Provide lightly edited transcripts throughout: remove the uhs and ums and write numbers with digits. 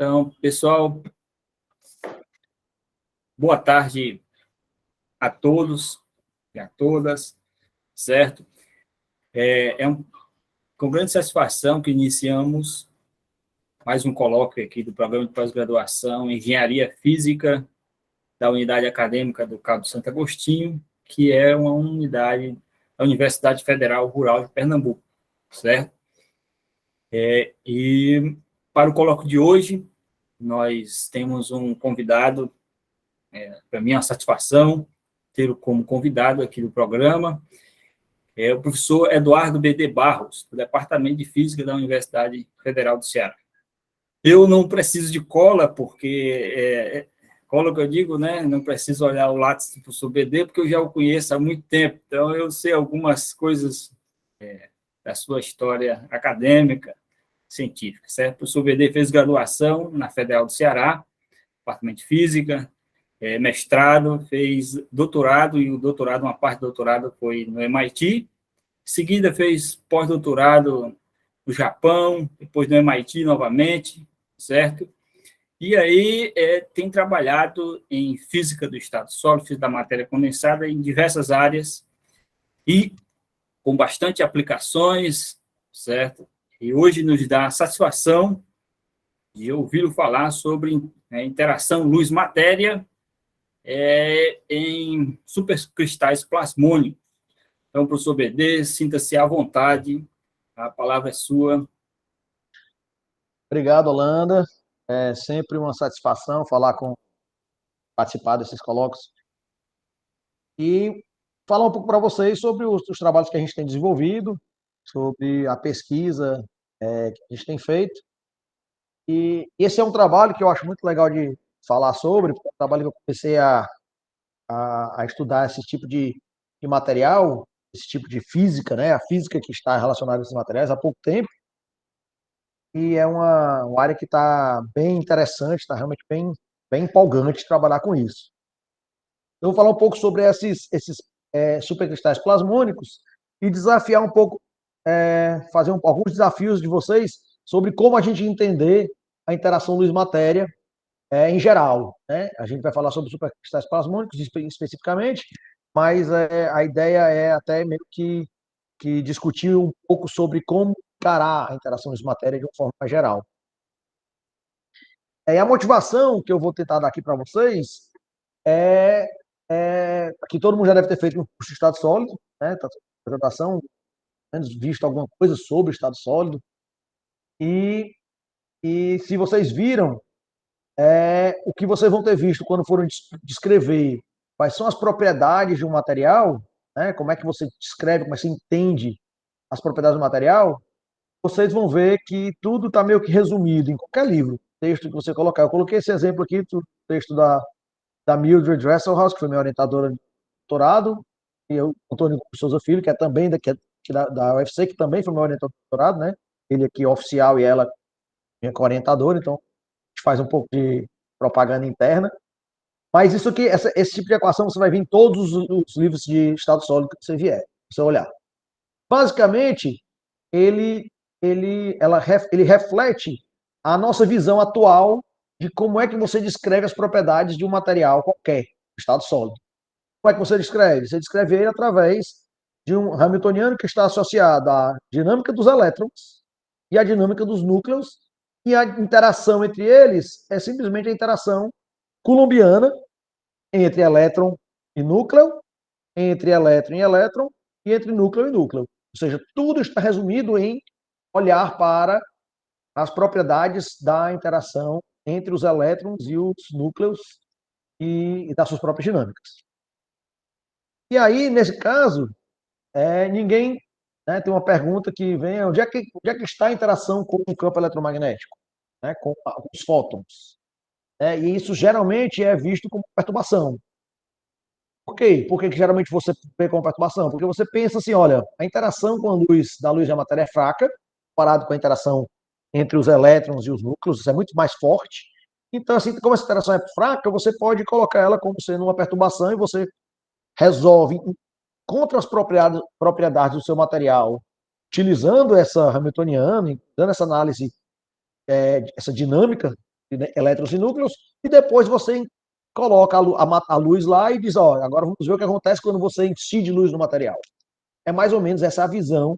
Então, pessoal, boa tarde a todos e a todas, certo? Com grande satisfação que iniciamos mais um colóquio aqui do programa de pós-graduação em Engenharia Física da Unidade Acadêmica do Cabo Santo Agostinho, que é uma unidade da Universidade Federal Rural de Pernambuco, certo? E para o colóquio de hoje, nós temos um convidado, para mim é uma satisfação ter como convidado aqui do programa, o professor Eduardo B.D. Barros, do Departamento de Física da Universidade Federal do Ceará. Eu não preciso de cola, porque, cola que eu digo, né, não preciso olhar o lápis do professor B.D., porque eu já o conheço há muito tempo, então eu sei algumas coisas da sua história acadêmica, científica, certo? O professor B.D. fez graduação na Federal do Ceará, Departamento de Física, mestrado, fez doutorado, e o doutorado, uma parte do doutorado foi no MIT, em seguida fez pós-doutorado no Japão, depois no MIT novamente, certo? E aí tem trabalhado em física do estado sólido, física da matéria condensada, em diversas áreas, e com bastante aplicações, certo? E hoje nos dá a satisfação de ouvi-lo falar sobre interação luz-matéria em supercristais plasmônicos. Então, professor B.D., sinta-se à vontade, a palavra é sua. Obrigado, Holanda. É sempre uma satisfação participar desses colóquios e falar um pouco para vocês sobre os trabalhos que a gente tem desenvolvido, sobre a pesquisa que a gente tem feito. E esse é um trabalho que eu acho muito legal de falar sobre, porque é um trabalho que eu comecei a estudar esse tipo de material, esse tipo de física, né? A física que está relacionada a esses materiais há pouco tempo. E é uma área que está bem interessante, está realmente bem empolgante trabalhar com isso. Eu vou falar um pouco sobre esses supercristais plasmônicos e desafiar um pouco, fazer alguns desafios de vocês sobre como a gente entender a interação luz-matéria em geral, né? A gente vai falar sobre supercristais plasmônicos especificamente, mas a ideia é até meio que discutir um pouco sobre como encarar a interação luz-matéria de uma forma mais geral. E a motivação que eu vou tentar dar aqui para vocês é que todo mundo já deve ter feito um curso de estado sólido, né? Graduação, menos visto alguma coisa sobre estado sólido. E se vocês viram, o que vocês vão ter visto quando foram descrever quais são as propriedades de um material, né? Como é que você descreve, como é que você entende as propriedades do material, vocês vão ver que tudo está meio que resumido em qualquer livro, texto que você colocar. Eu coloquei esse exemplo aqui do texto da Mildred Dresselhaus, que foi minha orientadora de doutorado, e eu, Antônio Souza Filho, que é também da UFC, que também foi meu orientador de doutorado, né? Ele aqui oficial e ela minha orientadora, então a gente faz um pouco de propaganda interna. Mas isso aqui, esse tipo de equação você vai ver em todos os livros de estado sólido que você vier, se você olhar. Basicamente, ele reflete a nossa visão atual de como é que você descreve as propriedades de um material qualquer, estado sólido. Como é que você descreve? Você descreve ele através de um hamiltoniano que está associado à dinâmica dos elétrons e à dinâmica dos núcleos, e a interação entre eles é simplesmente a interação coulombiana entre elétron e núcleo, entre elétron e elétron, e entre núcleo e núcleo. Ou seja, tudo está resumido em olhar para as propriedades da interação entre os elétrons e os núcleos e das suas próprias dinâmicas. E aí, nesse caso, ninguém tem uma pergunta que vem, onde é que está a interação com o campo eletromagnético, né, com os fótons? E isso geralmente é visto como perturbação. Por quê? Por que geralmente você vê como perturbação? Porque você pensa assim, olha, a interação com a luz da luz da matéria é fraca, comparado com a interação entre os elétrons e os núcleos, isso é muito mais forte. Então, assim, como essa interação é fraca, você pode colocar ela como sendo uma perturbação e você resolve contra as propriedades do seu material, utilizando essa hamiltoniana, dando essa análise, essa dinâmica elétrons e núcleos, e depois você coloca a luz lá e diz, ó, agora vamos ver o que acontece quando você incide luz no material. É mais ou menos essa a visão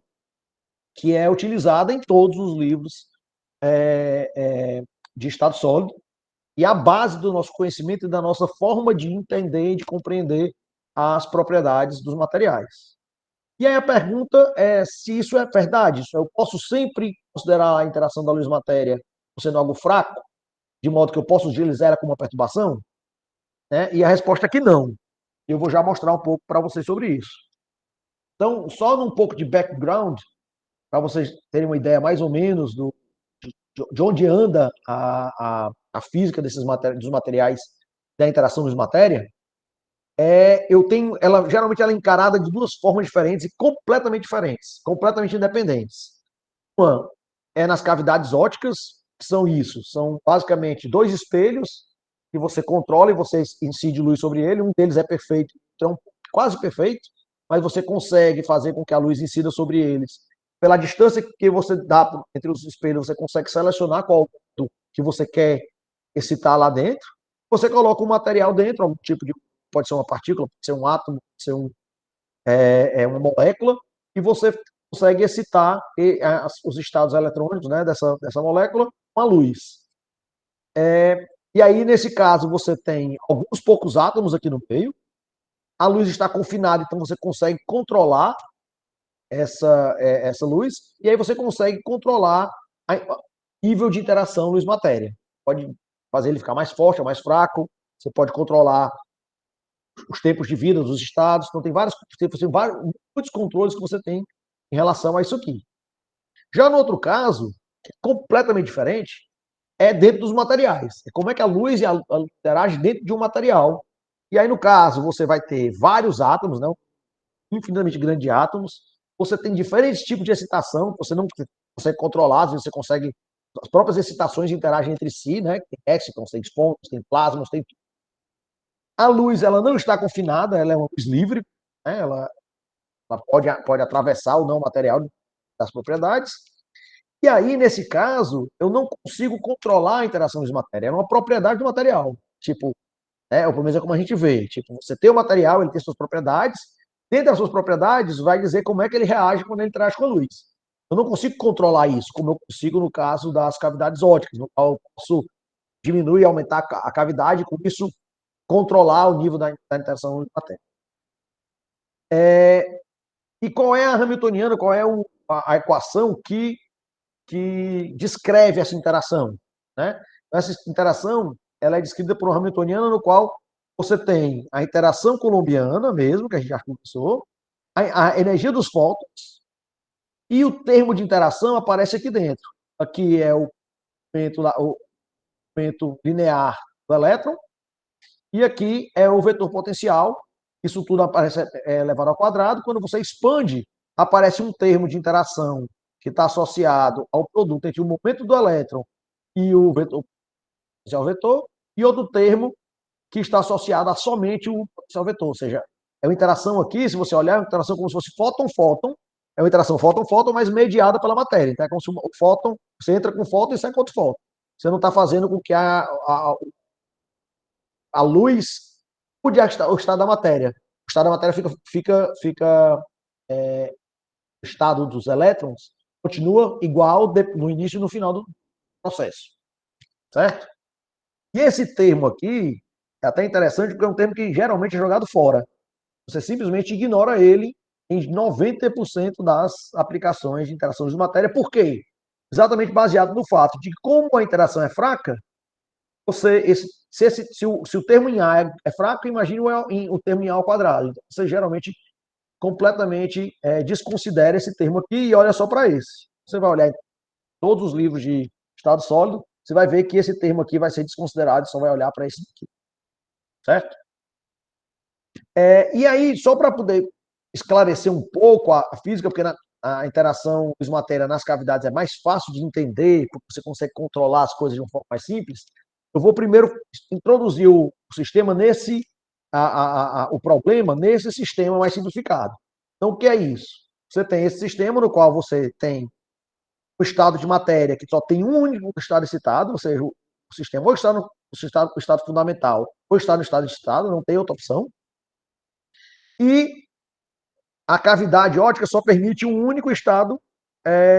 que é utilizada em todos os livros de estado sólido, e a base do nosso conhecimento e da nossa forma de entender e de compreender as propriedades dos materiais. E aí a pergunta é se isso é verdade. Eu posso sempre considerar a interação da luz-matéria sendo algo fraco, de modo que eu posso utilizar ela como uma perturbação? Né? E a resposta é que não. Eu vou já mostrar um pouco para vocês sobre isso. Então, só num pouco de background, para vocês terem uma ideia mais ou menos de onde anda a física dos materiais da interação luz-matéria, geralmente ela é encarada de duas formas diferentes e completamente diferentes, completamente independentes. Uma é nas cavidades ópticas, que são isso, são basicamente dois espelhos que você controla e você incide luz sobre ele, um deles é perfeito, então quase perfeito, mas você consegue fazer com que a luz incida sobre eles. Pela distância que você dá entre os espelhos, você consegue selecionar qual que você quer excitar lá dentro. Você coloca um material dentro, algum tipo de, pode ser uma partícula, pode ser um átomo, pode ser uma molécula, e você consegue excitar os estados eletrônicos, né, dessa molécula com a luz. E aí, nesse caso, você tem alguns poucos átomos aqui no meio, a luz está confinada, então você consegue controlar essa luz, e aí você consegue controlar o nível de interação luz-matéria. Pode fazer ele ficar mais forte ou mais fraco, você pode controlar os tempos de vida dos estados, então tem muitos controles que você tem em relação a isso aqui. Já no outro caso, que é completamente diferente, é dentro dos materiais. É como é que a luz interage dentro de um material. E aí, no caso, você vai ter vários átomos, não? Infinitamente grandes átomos. Você tem diferentes tipos de excitação, você não consegue controlar, às vezes você consegue. As próprias excitações interagem entre si, né? Tem éxitons, tem fôtons, tem plasmas, tem. A luz, ela não está confinada, ela é uma luz livre, né? Ela pode atravessar ou não o material das propriedades. E aí, nesse caso, eu não consigo controlar a interação de matéria. É uma propriedade do material. Tipo, ou pelo menos é como a gente vê. Tipo, você tem o material, ele tem suas propriedades. Dentro das suas propriedades, vai dizer como é que ele reage quando ele interage com a luz. Eu não consigo controlar isso, como eu consigo no caso das cavidades ópticas, no qual eu posso diminuir e aumentar a cavidade, e com isso controlar o nível da interação de matéria. E qual é a hamiltoniana, qual é a equação que descreve essa interação? Né? Essa interação ela é descrita por uma hamiltoniana no qual você tem a interação coulombiana mesmo, que a gente já conversou, a energia dos fótons, e o termo de interação aparece aqui dentro. Aqui é o momento linear do elétron, e aqui é o vetor potencial. Isso tudo aparece elevado ao quadrado. Quando você expande, aparece um termo de interação que está associado ao produto entre o momento do elétron e o vetor potencial vetor, e outro termo que está associado a somente o potencial vetor. Ou seja, é uma interação aqui, se você olhar, é uma interação como se fosse fóton-fóton, é uma interação fóton-fóton, mas mediada pela matéria. Então é como se o fóton, você entra com fóton e sai com outro fóton. Você não está fazendo com que a luz mude o estado da matéria. O estado da matéria o estado dos elétrons continua igual no início e no final do processo. Certo? E esse termo aqui é até interessante porque é um termo que geralmente é jogado fora. Você simplesmente ignora ele em 90% das aplicações de interação de matéria. Por quê? Exatamente baseado no fato de que, como a interação é fraca, se o termo em A é fraco, imagine o termo em A ao quadrado. Então, você geralmente completamente desconsidera esse termo aqui e olha só para esse. Você vai olhar em todos os livros de estado sólido, você vai ver que esse termo aqui vai ser desconsiderado, só vai olhar para esse aqui. Certo? E aí, só para poder esclarecer um pouco a física, porque a interação luz-matéria nas cavidades é mais fácil de entender, porque você consegue controlar as coisas de uma forma mais simples, eu vou primeiro introduzir o sistema o problema nesse sistema mais simplificado. Então, o que é isso? Você tem esse sistema no qual você tem o estado de matéria que só tem um único estado excitado, ou seja, o sistema ou está no estado fundamental ou está no estado de estado, não tem outra opção. E a cavidade ótica só permite um único estado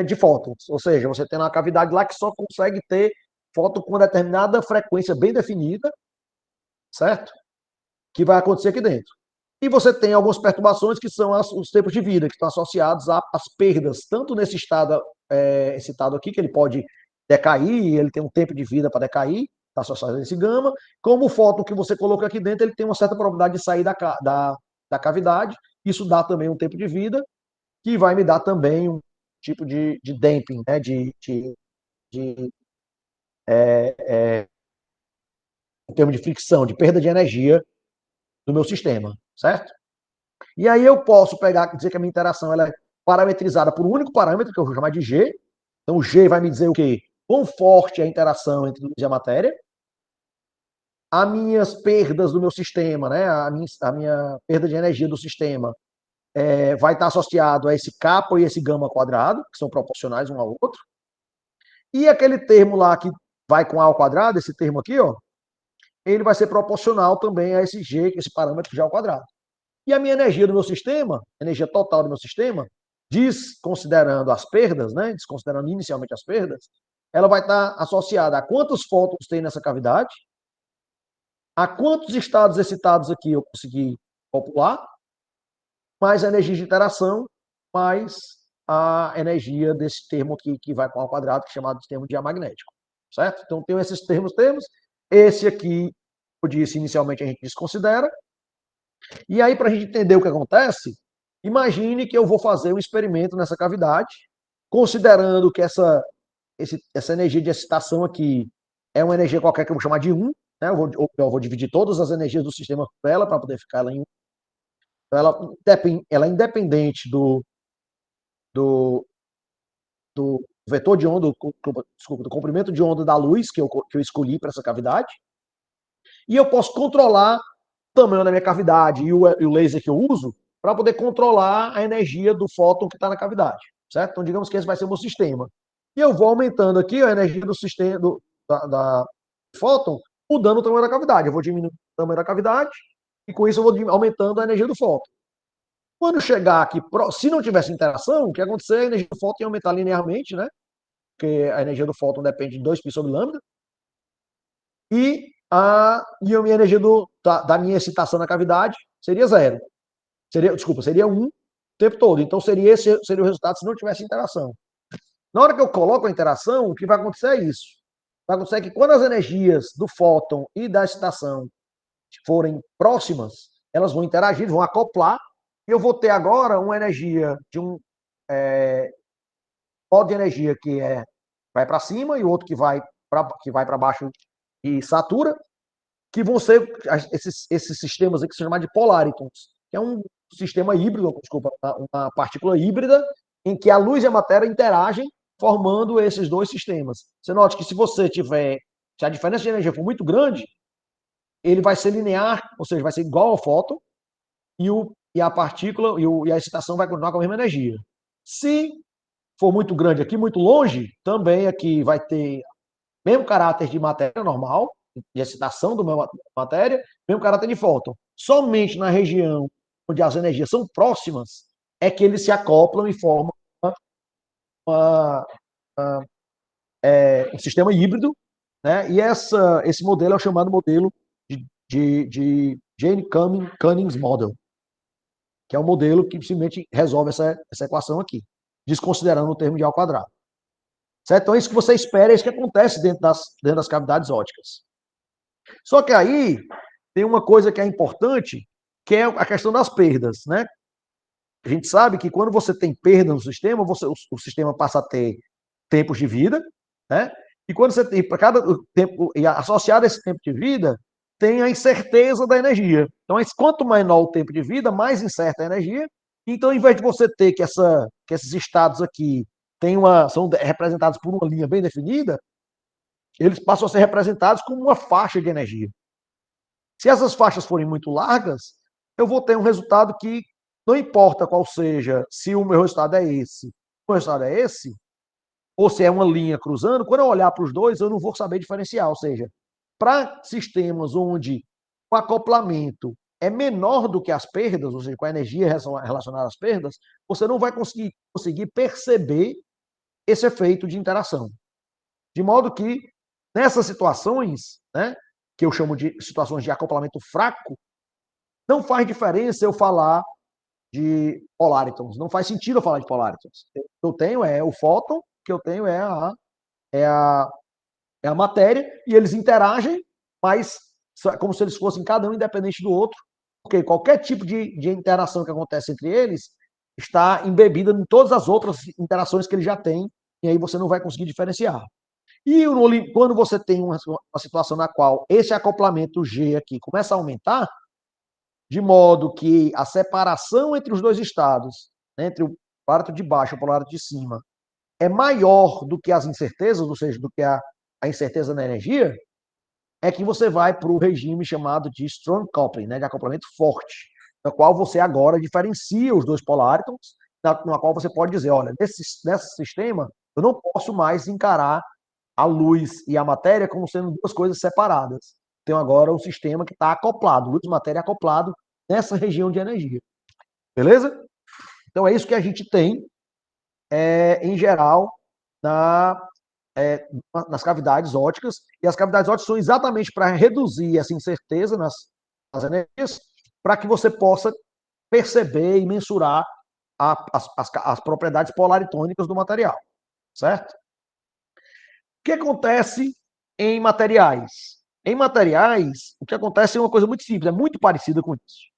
de fótons, ou seja, você tem uma cavidade lá que só consegue ter fóton com determinada frequência bem definida, certo? Que vai acontecer aqui dentro. E você tem algumas perturbações que são os tempos de vida, que estão associados às perdas, tanto nesse estado excitado aqui, que ele pode decair, ele tem um tempo de vida para decair, está associado a esse gama, como o fóton que você coloca aqui dentro, ele tem uma certa probabilidade de sair da cavidade, isso dá também um tempo de vida, que vai me dar também um tipo de damping, né, em termos de fricção, de perda de energia do meu sistema, certo? E aí eu posso pegar, dizer que a minha interação ela é parametrizada por um único parâmetro, que eu vou chamar de G. Então o G vai me dizer o quê? Quão forte é a interação entre luz e a matéria. As minhas perdas do meu sistema, né? A minha perda de energia do sistema vai estar associado a esse kappa e esse gama quadrado, que são proporcionais um ao outro. E aquele termo lá que vai com A ao quadrado, esse termo aqui, ó, ele vai ser proporcional também a esse G, esse parâmetro G ao quadrado. E a minha energia do meu sistema, a energia total do meu sistema, desconsiderando as perdas, né, desconsiderando inicialmente as perdas, ela vai estar associada a quantos fótons tem nessa cavidade, a quantos estados excitados aqui eu consegui popular, mais a energia de interação, mais a energia desse termo aqui que vai com ao quadrado, que é chamado de termo diamagnético, certo? Então, tem esses termos. Esse aqui, eu disse, inicialmente a gente desconsidera. E aí, para a gente entender o que acontece, imagine que eu vou fazer um experimento nessa cavidade, considerando que essa energia de excitação aqui é uma energia qualquer que eu vou chamar de 1, né? Eu vou dividir todas as energias do sistema por ela, para poder ficar ela em 1. Ela é independente do vetor de onda, desculpa, do comprimento de onda da luz que eu escolhi para essa cavidade. E eu posso controlar o tamanho da minha cavidade e o laser que eu uso para poder controlar a energia do fóton que está na cavidade, certo? Então, digamos que esse vai ser o meu sistema. E eu vou aumentando aqui a energia do sistema da fóton, mudando o tamanho da cavidade. Eu vou diminuindo o tamanho da cavidade e com isso eu vou aumentando a energia do fóton. Quando chegar aqui, se não tivesse interação, o que ia acontecer? A energia do fóton ia aumentar linearmente, né? Porque a energia do fóton depende de 2π sobre lambda. E a minha energia da minha excitação na cavidade seria 0. Seria 1 o tempo todo. Então seria o resultado se não tivesse interação. Na hora que eu coloco a interação, o que vai acontecer é isso. Vai acontecer que quando as energias do fóton e da excitação forem próximas, elas vão interagir, vão acoplar, e eu vou ter agora uma energia de um polo de energia que vai para cima e o outro que vai para baixo e satura, que vão ser esses sistemas aqui que se chamam de polaritons, que é um sistema híbrido, desculpa, uma partícula híbrida, em que a luz e a matéria interagem, formando esses dois sistemas. Você note que se a diferença de energia for muito grande, ele vai ser linear, ou seja, vai ser igual ao fóton, e a partícula e a excitação vai continuar com a mesma energia. Se for muito grande aqui, muito longe, também aqui vai ter mesmo caráter de matéria normal, de excitação do meu matéria, mesmo caráter de fóton. Somente na região onde as energias são próximas é que eles se acoplam e formam um sistema híbrido, né? E esse modelo é o chamado modelo de Jane Cummings Model, que é um modelo que simplesmente resolve essa equação aqui, desconsiderando o termo de A ao quadrado. Certo? Então, é isso que você espera, é isso que acontece dentro das cavidades ópticas. Só que aí tem uma coisa que é importante, que é a questão das perdas, né? A gente sabe que quando você tem perda no sistema, o sistema passa a ter tempos de vida, né? E quando você tem, para cada tempo, e associado a esse tempo de vida, tem a incerteza da energia. Então, quanto menor o tempo de vida, mais incerta a energia. Então, em vez de você ter que esses estados aqui são representados por uma linha bem definida, eles passam a ser representados como uma faixa de energia. Se essas faixas forem muito largas, eu vou ter um resultado que, não importa qual seja, se o meu resultado é esse, o meu resultado é esse, ou se é uma linha cruzando, quando eu olhar para os dois, eu não vou saber diferenciar. Ou seja, para sistemas onde o acoplamento é menor do que as perdas, ou seja, com a energia relacionada às perdas, você não vai conseguir perceber esse efeito de interação. De modo que, nessas situações, né, que eu chamo de situações de acoplamento fraco, não faz diferença eu falar de polaritons. Não faz sentido eu falar de polaritons. O que eu tenho é o fóton, o que eu tenho é a, é a matéria, e eles interagem, mas como se eles fossem cada um independente do outro, porque qualquer tipo de interação que acontece entre eles está embebida em todas as outras interações que ele já tem, e aí você não vai conseguir diferenciar. E quando você tem uma situação na qual esse acoplamento G aqui começa a aumentar, de modo que a separação entre os dois estados, né, entre o polarito de baixo e o polarito de cima, é maior do que as incertezas, ou seja, do que a incerteza na energia, é que você vai para o regime chamado de strong coupling, né, de acoplamento forte, na qual você agora diferencia os dois polaritons, na qual você pode dizer, olha, nesse sistema, eu não posso mais encarar a luz e a matéria como sendo duas coisas separadas. Então agora o sistema que está acoplado, luz e matéria acoplado nessa região de energia. Beleza? Então é isso que a gente tem, em geral, na, nas cavidades ópticas. E as cavidades ópticas são exatamente para reduzir essa incerteza nas energias, para que você possa perceber e mensurar as propriedades polaritônicas do material. Certo? O que acontece em materiais? Em materiais, o que acontece é uma coisa muito simples, é muito parecida com isso.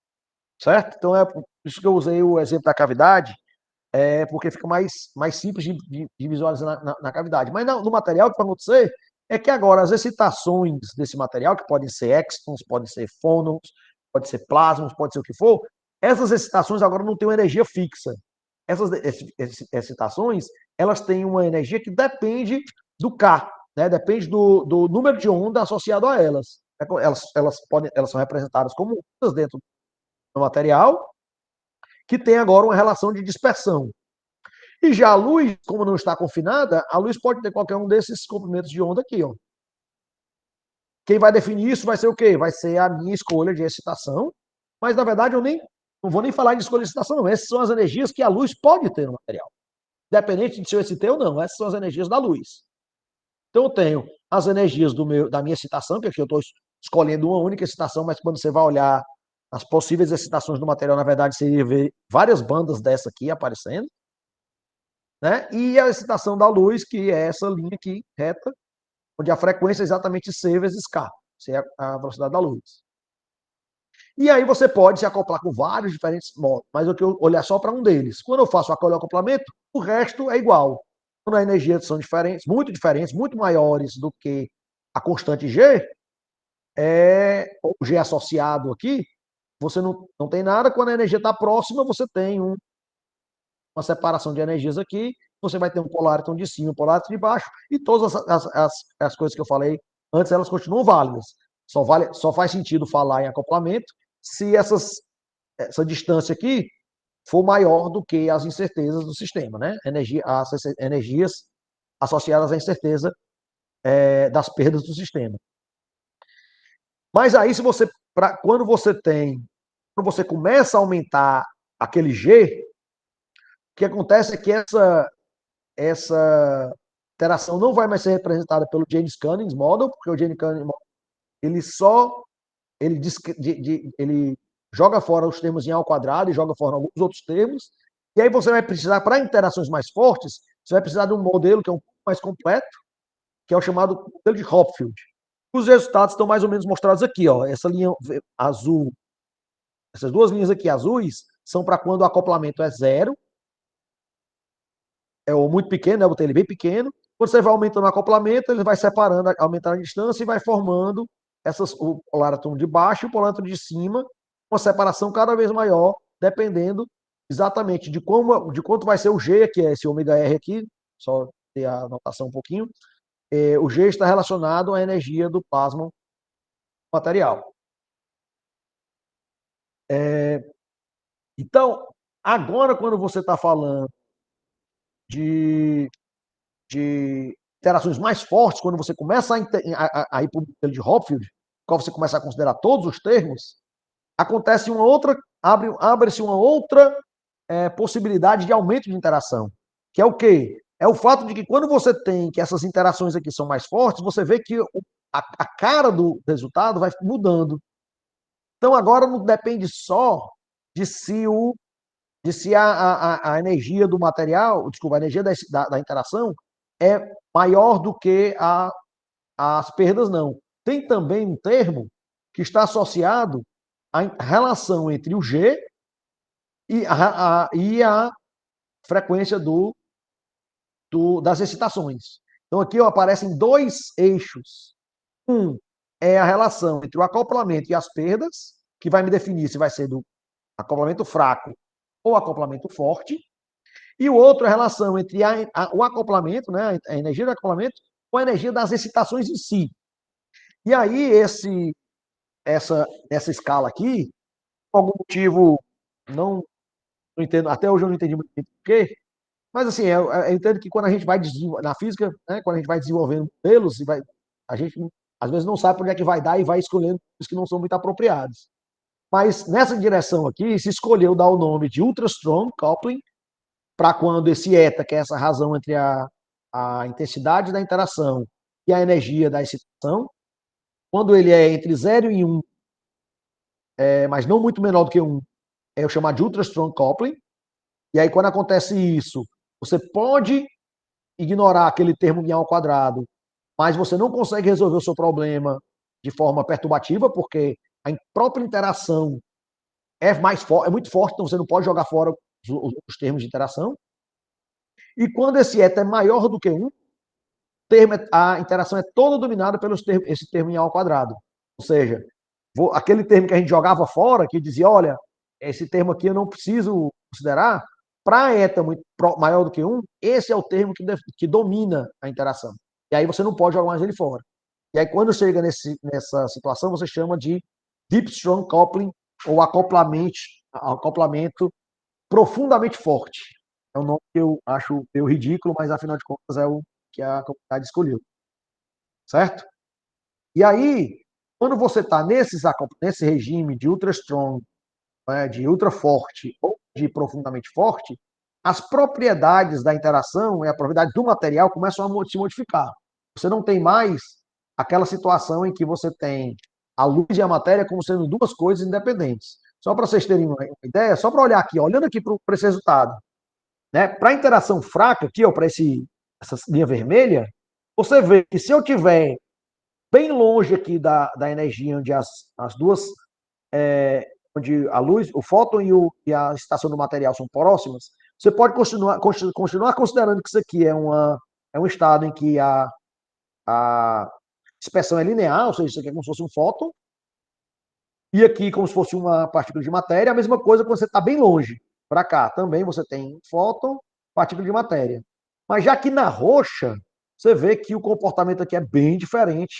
Certo? Então é por isso que eu usei o exemplo da cavidade, porque fica mais simples de visualizar na cavidade. Mas no material, o que vai acontecer é que agora as excitações desse material, que podem ser extons, podem ser fônons, pode ser plasmons, pode ser o que for, essas excitações agora não têm uma energia fixa. Essas excitações, elas têm uma energia que depende do K, né? Depende do número de onda associado a elas. Elas são representadas como ondas dentro do material, que tem agora uma relação de dispersão. E já a luz, como não está confinada, a luz pode ter qualquer um desses comprimentos de onda aqui, ó. Quem vai definir isso vai ser o quê? Vai ser a minha escolha de excitação, mas na verdade eu não vou nem falar de escolha de excitação, não. Essas são as energias que a luz pode ter no material. Independente de se eu excitei ou não, essas são as energias da luz. Então eu tenho as energias da minha excitação, que aqui eu estou escolhendo uma única excitação, mas quando você vai olhar as possíveis excitações do material, na verdade, você ia ver várias bandas dessa aqui aparecendo. Né? E a excitação da luz, que é essa linha aqui, reta, onde a frequência é exatamente C vezes K, C é a velocidade da luz. E aí você pode se acoplar com vários diferentes modos, mas eu quero olhar só para um deles. Quando eu faço o acoplamento, o resto é igual. Quando as energias são diferentes, muito maiores do que a constante G, o G associado aqui, você não tem nada. Quando a energia está próxima, você tem uma separação de energias aqui, você vai ter um poláriton de cima e um poláriton de baixo, e todas as coisas que eu falei antes, elas continuam válidas. Só faz sentido falar em acoplamento se essa distância aqui for maior do que as incertezas do sistema, né? As energias associadas à incerteza das perdas do sistema. Mas aí, quando você começa a aumentar aquele G, o que acontece é que essa interação não vai mais ser representada pelo James Cummings Model, porque o James Cummings Model, ele só ele joga fora os termos em ao quadrado e joga fora alguns outros termos, e aí você vai precisar, para interações mais fortes, você vai precisar de um modelo que é um pouco mais completo, que é o chamado modelo de Hopfield. Os resultados estão mais ou menos mostrados aqui, ó. Essa linha azul, essas duas linhas aqui azuis, são para quando o acoplamento é zero, ou muito pequeno, né? Eu botei ele bem pequeno. Quando você vai aumentando o acoplamento, ele vai separando, aumentando a distância e vai formando o polaritron de baixo e o polaritron de cima, uma separação cada vez maior, dependendo exatamente de quanto vai ser o G, que é esse ômega R aqui, só ter a anotação um pouquinho. O G está relacionado à energia do plasma material. Então, agora quando você está falando de de interações mais fortes, quando você começa a ir para o modelo de Hopfield, quando você começa a considerar todos os termos, acontece uma outra, abre-se uma outra possibilidade de aumento de interação, que é o quê? É o fato de que quando você tem que essas interações aqui são mais fortes, você vê que a cara do resultado vai mudando. Então agora não depende só de se a energia do material, desculpa, a energia da interação é maior do que as perdas, não. Tem também um termo que está associado à relação entre o G e a frequência das excitações. Então aqui aparecem dois eixos. Um é a relação entre o acoplamento e as perdas, que vai me definir se vai ser do acoplamento fraco ou acoplamento forte. E o outro é a relação entre o acoplamento, né, a energia do acoplamento, com a energia das excitações em si. E aí, essa escala aqui, por algum motivo, não entendo, até hoje eu não entendi muito por quê, mas assim, eu entendo que quando a gente vai na física, né, quando a gente vai desenvolvendo modelos, a gente às vezes não sabe por onde é que vai dar e vai escolhendo os que não são muito apropriados. Mas nessa direção aqui, se escolheu dar o nome de ultra strong coupling, para quando esse eta, que é essa razão entre a intensidade da interação e a energia da excitação, quando ele é entre 0 e 1, mas não muito menor do que 1, é o chamado de ultra strong coupling. E aí, quando acontece isso, você pode ignorar aquele termo μ ao quadrado, mas você não consegue resolver o seu problema de forma perturbativa, porque a própria interação é muito forte, então você não pode jogar fora os termos de interação. E quando esse eta é maior do que 1, a interação é toda dominada pelo esse termo em A ao quadrado. Ou seja, aquele termo que a gente jogava fora, que dizia, olha, esse termo aqui eu não preciso considerar, para eta muito maior do que 1, esse é o termo que domina a interação. E aí você não pode jogar mais ele fora. E aí quando chega nessa situação, você chama de Deep Strong Coupling, ou acoplamento profundamente forte. É um nome que eu acho meio ridículo, mas afinal de contas é o que a comunidade escolheu. Certo? E aí, quando você está nesse regime de ultra strong, né, de ultra forte ou de profundamente forte, as propriedades da interação e a propriedade do material começam a se modificar. Você não tem mais aquela situação em que você tem a luz e a matéria como sendo duas coisas independentes. Só para vocês terem uma ideia, só para olhar aqui, olhando aqui para esse resultado, né? Para a interação fraca aqui, para essa linha vermelha, você vê que se eu tiver bem longe aqui da energia onde as duas, onde a luz, o fóton e a excitação do material são próximas, você pode continuar considerando que isso aqui é um estado em que a dispersão é linear, ou seja, isso aqui é como se fosse um fóton, e aqui como se fosse uma partícula de matéria, a mesma coisa quando você está bem longe. Para cá também você tem fóton, partícula de matéria. Mas já aqui na roxa, você vê que o comportamento aqui é bem diferente.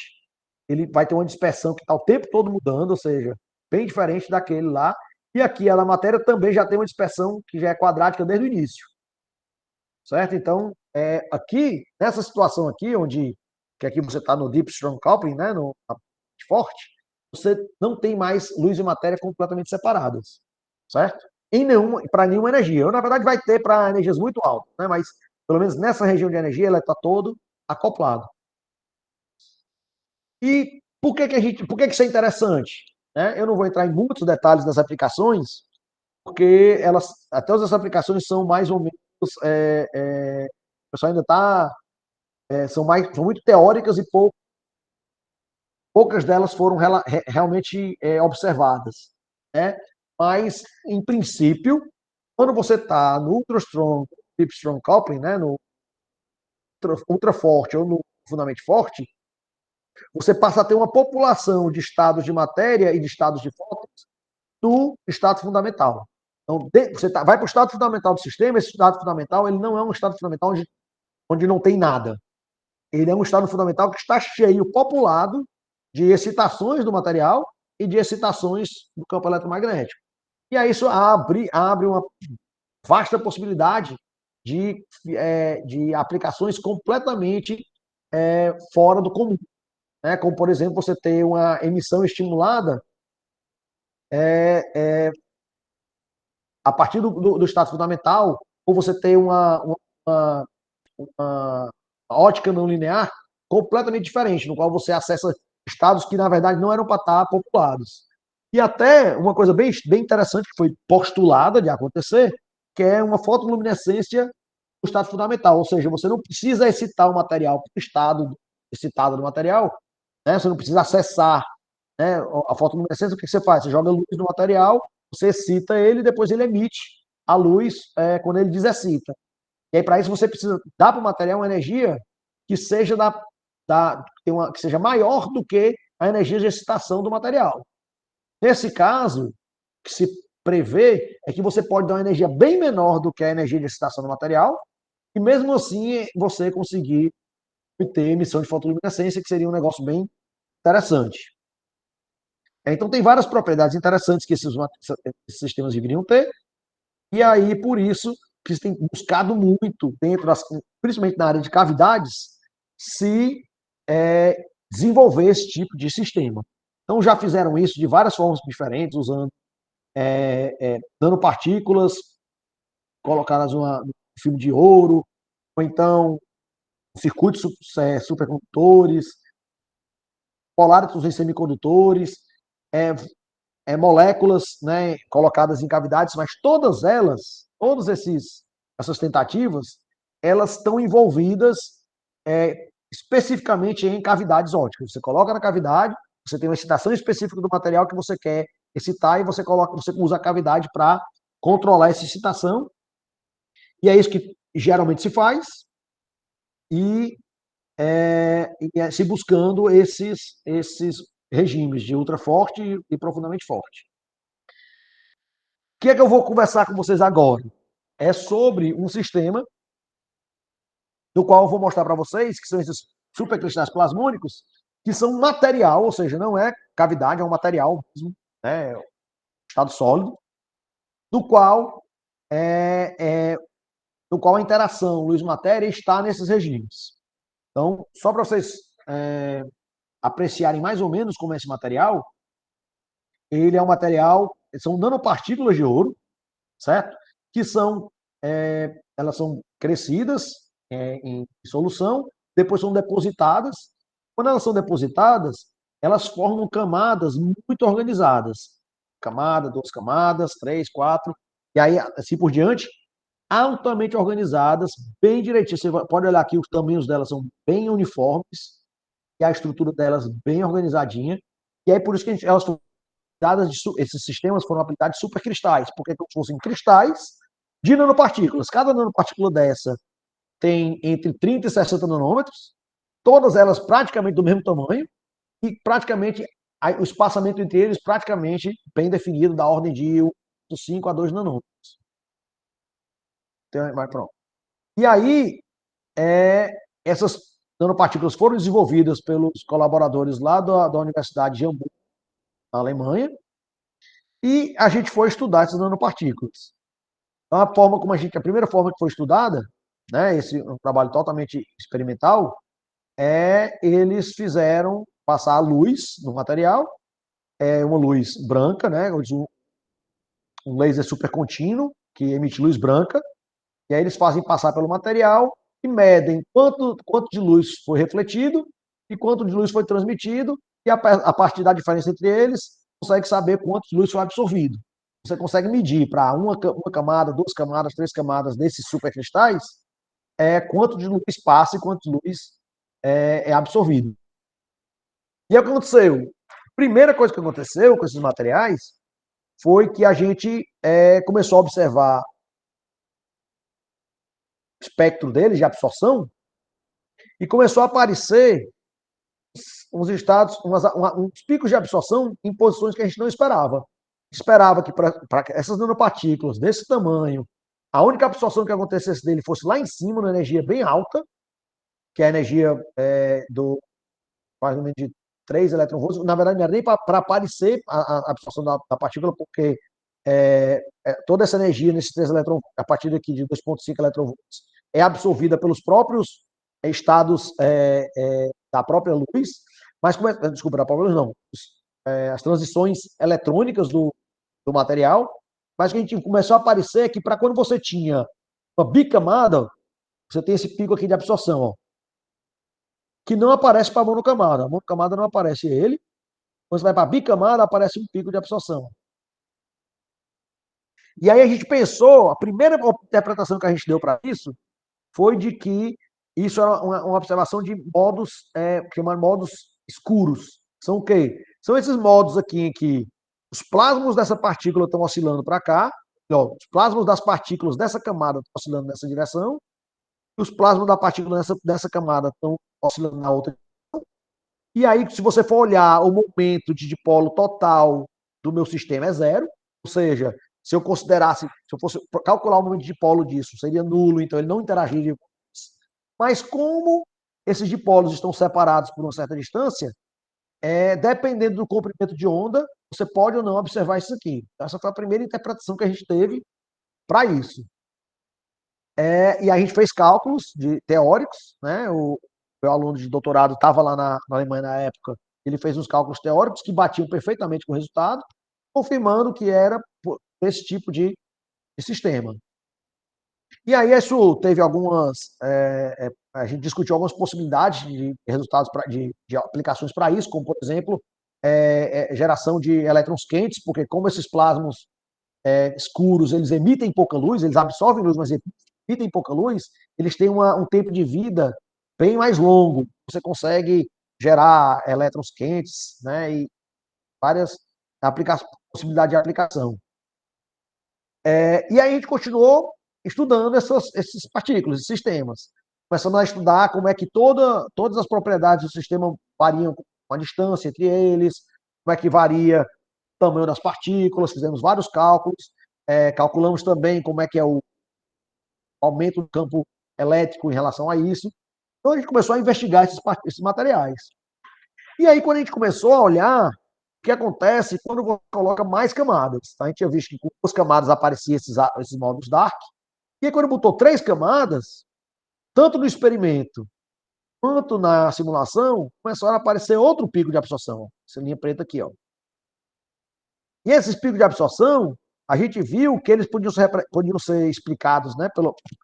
Ele vai ter uma dispersão que está o tempo todo mudando, ou seja, bem diferente daquele lá. E aqui a matéria também já tem uma dispersão que já é quadrática desde o início. Certo? Então, aqui, nessa situação aqui, que aqui você está no Deep Strong Coupling, né, no forte, você não tem mais luz e matéria completamente separadas. Certo? Para nenhuma energia. Na verdade, vai ter para energias muito altas, né, mas pelo menos nessa região de energia, ela está todo acoplado. E por que isso é interessante? Né? Eu não vou entrar em muitos detalhes das aplicações, porque até as aplicações são mais ou menos, o pessoal ainda está, são muito teóricas e poucas delas foram realmente observadas. Né? Mas, em princípio, quando você está no ultra strong, deep strong coupling, né, no ultra forte ou no profundamente forte, você passa a ter uma população de estados de matéria e de estados de fótons do estado fundamental. Então, você vai para o estado fundamental do sistema, esse estado fundamental ele não é um estado fundamental onde não tem nada. Ele é um estado fundamental que está cheio, populado de excitações do material e de excitações do campo eletromagnético. E aí isso abre uma vasta possibilidade de aplicações completamente fora do comum, né? Como, por exemplo, você ter uma emissão estimulada a partir do estado fundamental, ou você ter uma, uma ótica não linear completamente diferente, no qual você acessa estados que, na verdade, não eram para estar populados. E até uma coisa bem interessante que foi postulada de acontecer, que é uma fotoluminescência do estado fundamental, ou seja, você não precisa excitar o material para o estado excitado do material, né? Você não precisa acessar, né, a fotoluminescência. O que você faz? Você joga luz no material, você excita ele e depois ele emite a luz quando ele desexcita. E aí, para isso, você precisa dar para o material uma energia que seja, que seja maior do que a energia de excitação do material. Nesse caso, o que se prevê é que você pode dar uma energia bem menor do que a energia de excitação do material, e mesmo assim você conseguir ter emissão de fotoluminescência, que seria um negócio bem interessante. Então, tem várias propriedades interessantes que esses sistemas deveriam ter, e aí, por isso, que se tem buscado muito, principalmente na área de cavidades, se desenvolver esse tipo de sistema. Então, já fizeram isso de várias formas diferentes, usando nanopartículas colocadas no fio de ouro, ou então circuitos supercondutores, poláritos em semicondutores, moléculas, né, colocadas em cavidades, mas todas essas tentativas, elas estão envolvidas especificamente em cavidades ópticas. Você coloca na cavidade, você tem uma excitação específica do material que você quer excitar e você usa a cavidade para controlar essa excitação. E é isso que geralmente se faz e se buscando esses regimes de ultra forte e profundamente forte. O que é que eu vou conversar com vocês agora? É sobre um sistema do qual eu vou mostrar para vocês, que são esses supercristais plasmônicos, que são material, ou seja, não é cavidade, é um material mesmo, né, estado sólido, do qual a interação luz-matéria está nesses regimes. Então, só para vocês apreciarem mais ou menos como é esse material, ele é um material, são nanopartículas de ouro, certo? Que elas são crescidas em solução, depois são depositadas. Quando elas são depositadas, elas formam camadas muito organizadas. Camada, 2 camadas, 3, 4, e aí assim por diante, altamente organizadas, bem direitinho. Você pode olhar aqui, os tamanhos delas são bem uniformes, e a estrutura delas bem organizadinha. E aí por isso que elas foram esses sistemas foram aplicados de supercristais, porque como se fossem cristais de nanopartículas. Cada nanopartícula dessa tem entre 30 e 60 nanômetros, todas elas praticamente do mesmo tamanho, e praticamente o espaçamento entre eles praticamente bem definido, da ordem de 5 a 2 nanômetros. Então, mas pronto. E aí, essas nanopartículas foram desenvolvidas pelos colaboradores lá da Universidade de Hamburgo, na Alemanha, e a gente foi estudar essas nanopartículas. Então, a primeira forma que foi estudada, né, esse um trabalho totalmente experimental, eles fizeram passar a luz no material, uma luz branca, né, um laser supercontínuo que emite luz branca, e aí eles fazem passar pelo material e medem quanto de luz foi refletido e quanto de luz foi transmitido, e a partir da diferença entre eles, consegue saber quanto de luz foi absorvido. Você consegue medir para uma camada, 2 camadas, 3 camadas desses supercristais, quanto de luz passa e quanto de luz é absorvido. E o que aconteceu? A primeira coisa que aconteceu com esses materiais foi que a gente começou a observar o espectro deles de absorção e começou a aparecer uns estados, uns picos de absorção em posições que a gente não esperava. Esperava que para essas nanopartículas desse tamanho, a única absorção que acontecesse dele fosse lá em cima, numa energia bem alta, que é a energia do mais ou menos de 3 eletronvolts. Na verdade, não era nem para aparecer a absorção da partícula, porque toda essa energia nesses 3 eletronvolts, a partir daqui de 2,5 eletronvolts, é absorvida pelos próprios estados da própria luz, mas, desculpa, da própria luz não, as transições eletrônicas do material, mas o que a gente começou a aparecer é que para quando você tinha uma bicamada, você tem esse pico aqui de absorção, ó, que não aparece para a monocamada. A monocamada não aparece ele. Quando você vai para a bicamada, aparece um pico de absorção. E aí a gente pensou, a primeira interpretação que a gente deu para isso foi de que isso era uma observação de modos, chamados modos escuros. São o quê? São esses modos aqui em que os plasmos dessa partícula estão oscilando para cá, ó, os plasmos das partículas dessa camada estão oscilando nessa direção, e os plasmos da partícula dessa camada estão oscilando na outra. E aí, se você for olhar o momento de dipolo total do meu sistema é 0, ou seja, se eu considerasse, se eu fosse calcular o momento de dipolo disso, seria nulo, então ele não interagiria. Mas como esses dipolos estão separados por uma certa distância, dependendo do comprimento de onda, você pode ou não observar isso aqui. Essa foi a primeira interpretação que a gente teve para isso. E a gente fez cálculos teóricos, né? O meu aluno de doutorado estava lá na Alemanha na época, ele fez uns cálculos teóricos que batiam perfeitamente com o resultado, confirmando que era esse tipo de sistema. E aí isso teve algumas, a gente discutiu algumas possibilidades de resultados, de aplicações para isso, como, por exemplo, geração de elétrons quentes, porque como esses plasmos escuros, eles emitem pouca luz, eles absorvem luz, mas emitem pouca luz, eles têm um tempo de vida bem mais longo. Você consegue gerar elétrons quentes, né, e várias possibilidades de aplicação. E aí a gente continuou estudando esses partículas, esses sistemas. Começando a estudar como é que todas as propriedades do sistema variam com a distância entre eles, como é que varia o tamanho das partículas, fizemos vários cálculos, calculamos também como é que é o aumento do campo elétrico em relação a isso. Então a gente começou a investigar esses materiais. E aí, quando a gente começou a olhar, o que acontece quando você coloca mais camadas? Tá? A gente tinha visto que com 2 camadas apareciam esses módulos dark. E aí, quando botou 3 camadas, tanto no experimento quanto na simulação, começaram a aparecer outro pico de absorção. Essa linha preta aqui, ó. E esses picos de absorção, a gente viu que eles podiam ser explicados, né?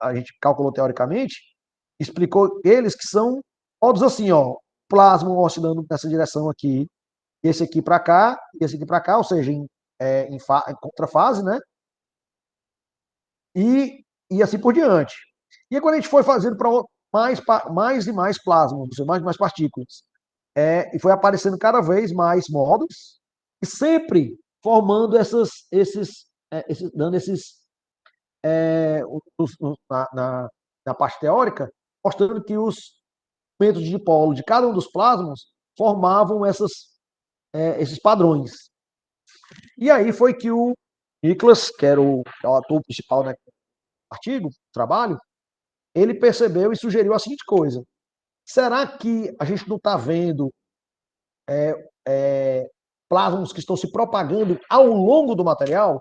A gente calculou teoricamente, explicou eles que são modos assim, ó, plasma oscilando nessa direção aqui, esse aqui para cá, e esse aqui para cá, ou seja, em contrafase, né? E assim por diante. E aí, quando a gente foi fazendo para mais e mais plasmas, mais e mais partículas, e foi aparecendo cada vez mais modos, e sempre formando dando na parte teórica, mostrando que os momentos de dipolo de cada um dos plasmas formavam esses padrões. E aí foi que o Nicholas, que era o autor principal, né, do artigo, do trabalho, ele percebeu e sugeriu a seguinte coisa: será que a gente não está vendo plasmas que estão se propagando ao longo do material?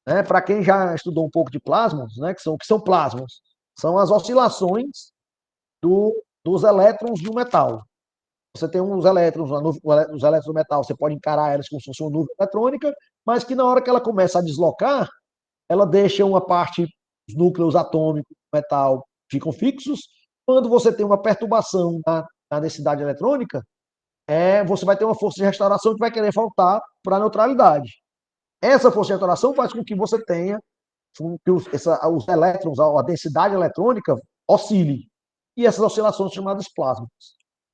Né? Para quem já estudou um pouco de plasmas, né, que são plasmas, são as oscilações dos elétrons de um metal. Você tem uns elétrons, os elétrons do metal, você pode encarar elas como se fosse uma nuvem eletrônica, mas que na hora que ela começa a deslocar, ela deixa uma parte, os núcleos atômicos do metal ficam fixos. Quando você tem uma perturbação na densidade eletrônica, você vai ter uma força de restauração que vai querer voltar para a neutralidade. Essa força de restauração faz com que você tenha que os elétrons, a densidade eletrônica oscile. E essas oscilações são chamadas plasmas.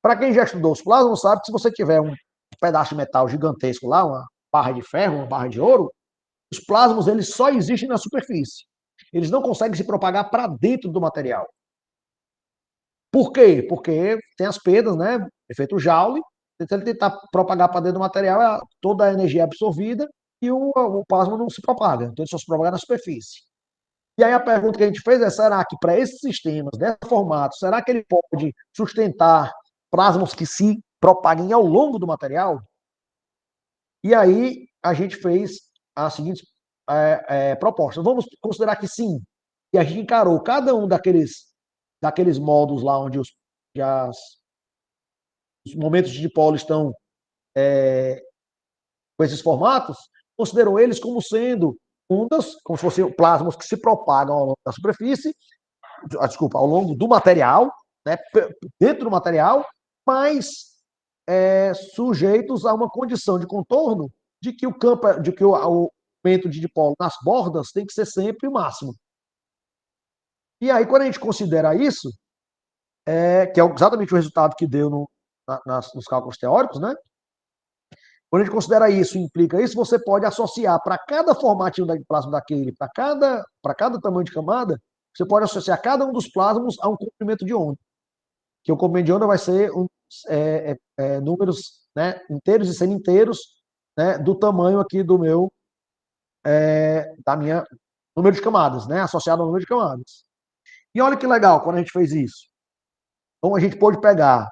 Para quem já estudou os plasmas, sabe que se você tiver um pedaço de metal gigantesco lá, uma barra de ferro, uma barra de ouro, os plasmas eles só existem na superfície. Eles não conseguem se propagar para dentro do material. Por quê? Porque tem as perdas, né? Efeito Joule. Se ele tentar propagar para dentro do material, toda a energia é absorvida e o plasma não se propaga. Então ele só se propaga na superfície. E aí a pergunta que a gente fez é: será que para esses sistemas, desse formato, será que ele pode sustentar plasmas que se propaguem ao longo do material? E aí a gente fez a seguinte propostas. Vamos considerar que sim, que a gente encarou cada um daqueles módulos lá onde os momentos de dipolo estão com esses formatos, considerou eles como sendo ondas, como se fossem plasmas que se propagam ao longo da superfície, ao longo do material, né, dentro do material, mas sujeitos a uma condição de contorno de que o campo, de que o aumento de dipolo nas bordas tem que ser sempre o máximo. E aí, quando a gente considera isso, que é exatamente o resultado que deu nos cálculos teóricos, né? Quando a gente considera isso, implica isso, você pode associar para cada formatinho de plasma daquele, para cada tamanho de camada, você pode associar cada um dos plasmas a um comprimento de onda. Que o comprimento de onda vai ser números, né, inteiros e semi-inteiros, né, do tamanho aqui do meu, da minha número de camadas, né, associado ao número de camadas. E olha que legal quando a gente fez isso. Então a gente pôde pegar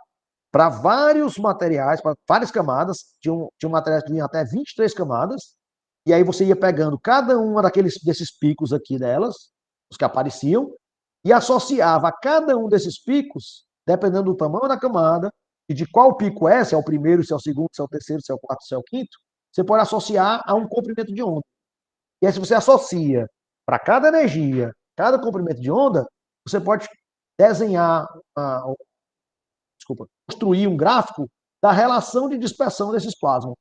para vários materiais, para várias camadas, tinha um material que tinha até 23 camadas, e aí você ia pegando cada uma desses picos aqui delas, os que apareciam, e associava a cada um desses picos, dependendo do tamanho da camada, e de qual pico é, se é o primeiro, se é o segundo, se é o terceiro, se é o quarto, se é o quinto, você pode associar a um comprimento de onda. E aí, se você associa para cada energia, cada comprimento de onda, você pode desenhar construir um gráfico da relação de dispersão desses plasmas.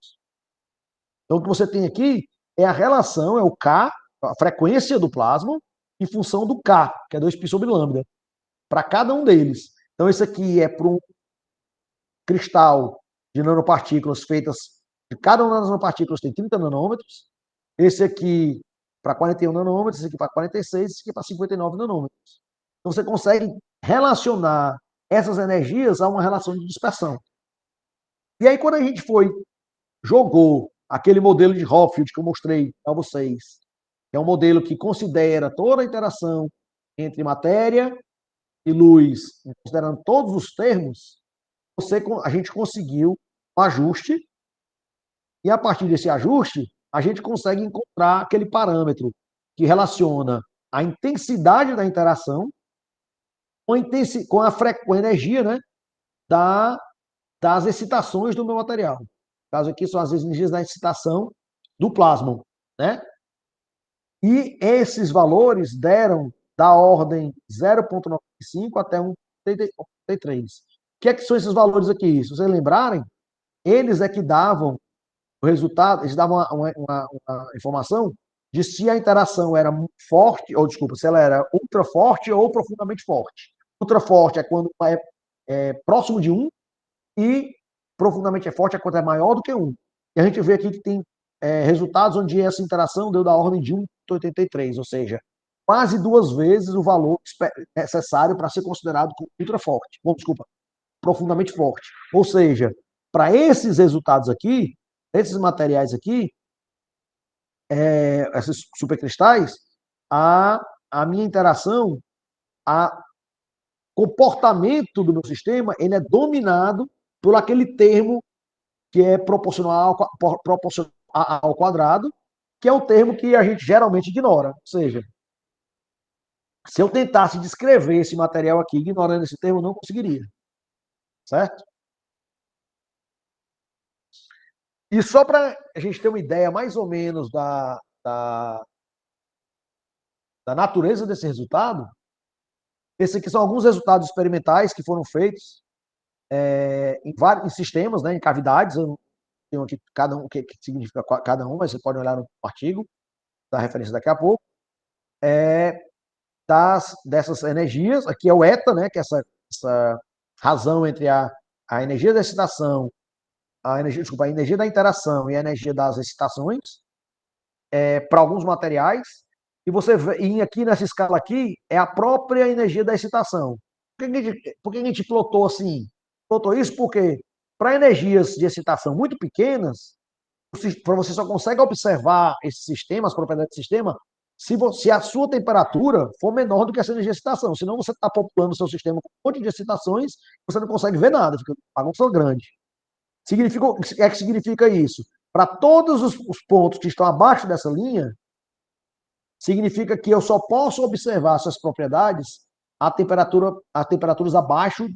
Então, o que você tem aqui é a relação, é o K, a frequência do plasma, em função do K, que é 2π sobre lambda, para cada um deles. Então, esse aqui é para um cristal de nanopartículas feitas, de cada uma das nanopartículas tem 30 nanômetros, esse aqui para 41 nanômetros, esse aqui para 46, esse aqui para 59 nanômetros. Então, você consegue relacionar essas energias a uma relação de dispersão. E aí, quando a gente jogou aquele modelo de Hopfield que eu mostrei para vocês, que é um modelo que considera toda a interação entre matéria e luz, considerando todos os termos, a gente conseguiu um ajuste, e a partir desse ajuste, a gente consegue encontrar aquele parâmetro que relaciona a intensidade da interação com a energia, né, das excitações do meu material. No caso aqui são as energias da excitação do plasma, né? E esses valores deram da ordem 0,95 até 1,33. O que é que são esses valores aqui? Se vocês lembrarem, eles é que davam o resultado, eles davam uma informação de se a interação era forte, ou desculpa, se ela era ultra forte ou profundamente forte. Ultra forte é quando é próximo de 1, e profundamente forte é quando é maior do que 1. E a gente vê aqui que tem resultados onde essa interação deu da ordem de 1,83, ou seja, quase 2 vezes o valor necessário para ser considerado ultra forte. Bom, desculpa, profundamente forte. Ou seja, para esses resultados aqui, esses materiais aqui, esses supercristais, a minha interação, a comportamento do meu sistema, ele é dominado por aquele termo que é proporcional ao quadrado, que é o termo que a gente geralmente ignora. Ou seja, se eu tentasse descrever esse material aqui ignorando esse termo, eu não conseguiria. Certo? E só para a gente ter uma ideia mais ou menos da natureza desse resultado, esses aqui são alguns resultados experimentais que foram feitos em sistemas, né, em cavidades. Eu não tenho aqui cada um, o que significa cada um, mas você pode olhar no artigo, da referência daqui a pouco. Dessas energias, aqui é o eta, né, que é essa razão entre a energia da excitação, a energia da interação e a energia das excitações, para alguns materiais, e você vê, aqui nessa escala aqui, é a própria energia da excitação. Por que a gente plotou assim? Plotou isso porque, para energias de excitação muito pequenas, você só consegue observar esse sistema, as propriedades do sistema, se a sua temperatura for menor do que essa energia de excitação. Senão você está populando o seu sistema com um monte de excitações, você não consegue ver nada, fica uma bagunça grande. O que significa isso? Para todos os pontos que estão abaixo dessa linha, significa que eu só posso observar essas propriedades a temperaturas abaixo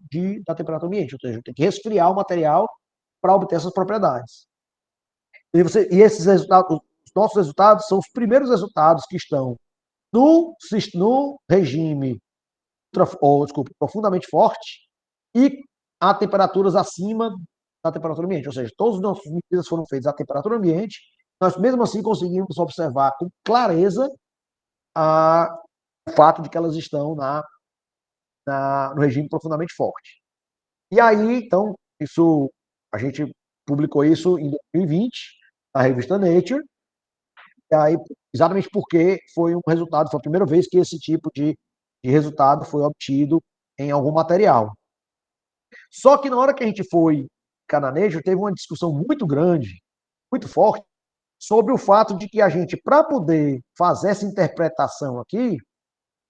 da temperatura ambiente, ou seja, eu tenho que resfriar o material para obter essas propriedades. E esses resultados, os nossos resultados são os primeiros resultados que estão no regime profundamente forte e a temperaturas acima da temperatura ambiente. Ou seja, todos os nossos medidas foram feitos à temperatura ambiente, nós mesmo assim conseguimos observar com clareza o fato de que elas estão no regime profundamente forte. E aí, então, a gente publicou isso em 2020, na revista Nature, e aí, exatamente porque foi a primeira vez que esse tipo de resultado foi obtido em algum material. Só que na hora que a gente foi ficar na Nature, teve uma discussão muito grande, muito forte, sobre o fato de que a gente, para poder fazer essa interpretação aqui,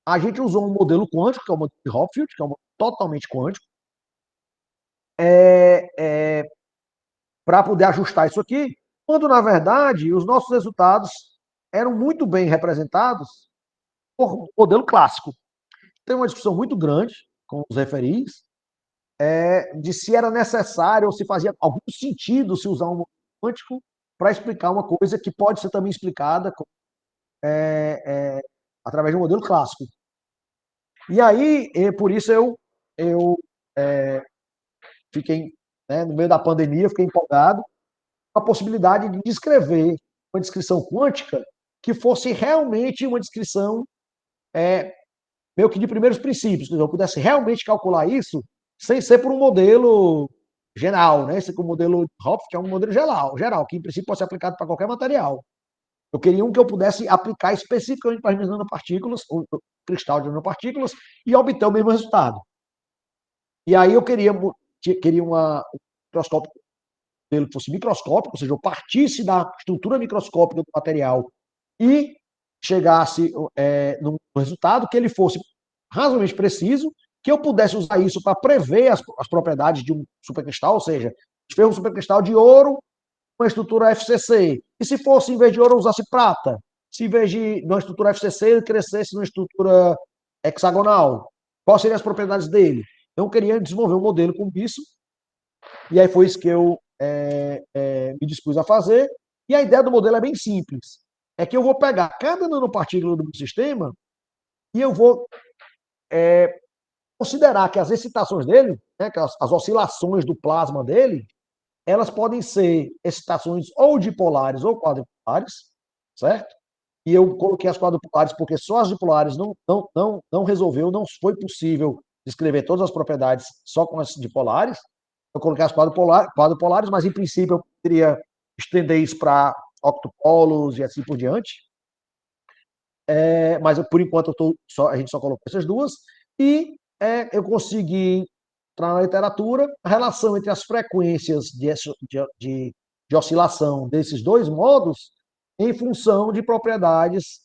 a gente usou um modelo quântico, que é o modelo de Hopfield, que é um modelo totalmente quântico, para poder ajustar isso aqui, quando, na verdade, os nossos resultados eram muito bem representados por modelo clássico. Tem uma discussão muito grande com os referis de se era necessário ou se fazia algum sentido se usar um modelo quântico para explicar uma coisa que pode ser também explicada através de um modelo clássico. E aí, por isso eu fiquei, né, no meio da pandemia, fiquei empolgado com a possibilidade de descrever uma descrição quântica que fosse realmente uma descrição meio que de primeiros princípios, que eu pudesse realmente calcular isso sem ser por um modelo geral, né? Esse é o modelo Hopf, que é um modelo geral, que em princípio pode ser aplicado para qualquer material. Eu queria um que eu pudesse aplicar especificamente para as nanopartículas, o cristal de nanopartículas, e obter o mesmo resultado. E aí eu queria um microscópio que fosse microscópico, ou seja, eu partisse da estrutura microscópica do material e chegasse no resultado que ele fosse razoavelmente preciso, que eu pudesse usar isso para prever as propriedades de um supercristal, ou seja, se fez um supercristal de ouro, uma estrutura FCC. E se fosse, em vez de ouro, eu usasse prata? Se em vez de uma estrutura FCC, ele crescesse numa estrutura hexagonal? Quais seriam as propriedades dele? Então, eu queria desenvolver um modelo com isso, e aí foi isso que eu me dispus a fazer. E a ideia do modelo é bem simples. É que eu vou pegar cada nanopartícula do meu sistema e eu vou considerar que as excitações dele, né, que as oscilações do plasma dele, elas podem ser excitações ou dipolares ou quadrupolares, certo? E eu coloquei as quadrupolares porque só as dipolares não resolveu, não foi possível descrever todas as propriedades só com as dipolares. Eu coloquei as quadrupolares, mas em princípio eu poderia estender isso para octopolos e assim por diante. Mas por enquanto a gente só colocou essas duas. E eu consegui entrar na literatura a relação entre as frequências de oscilação desses dois modos em função de propriedades,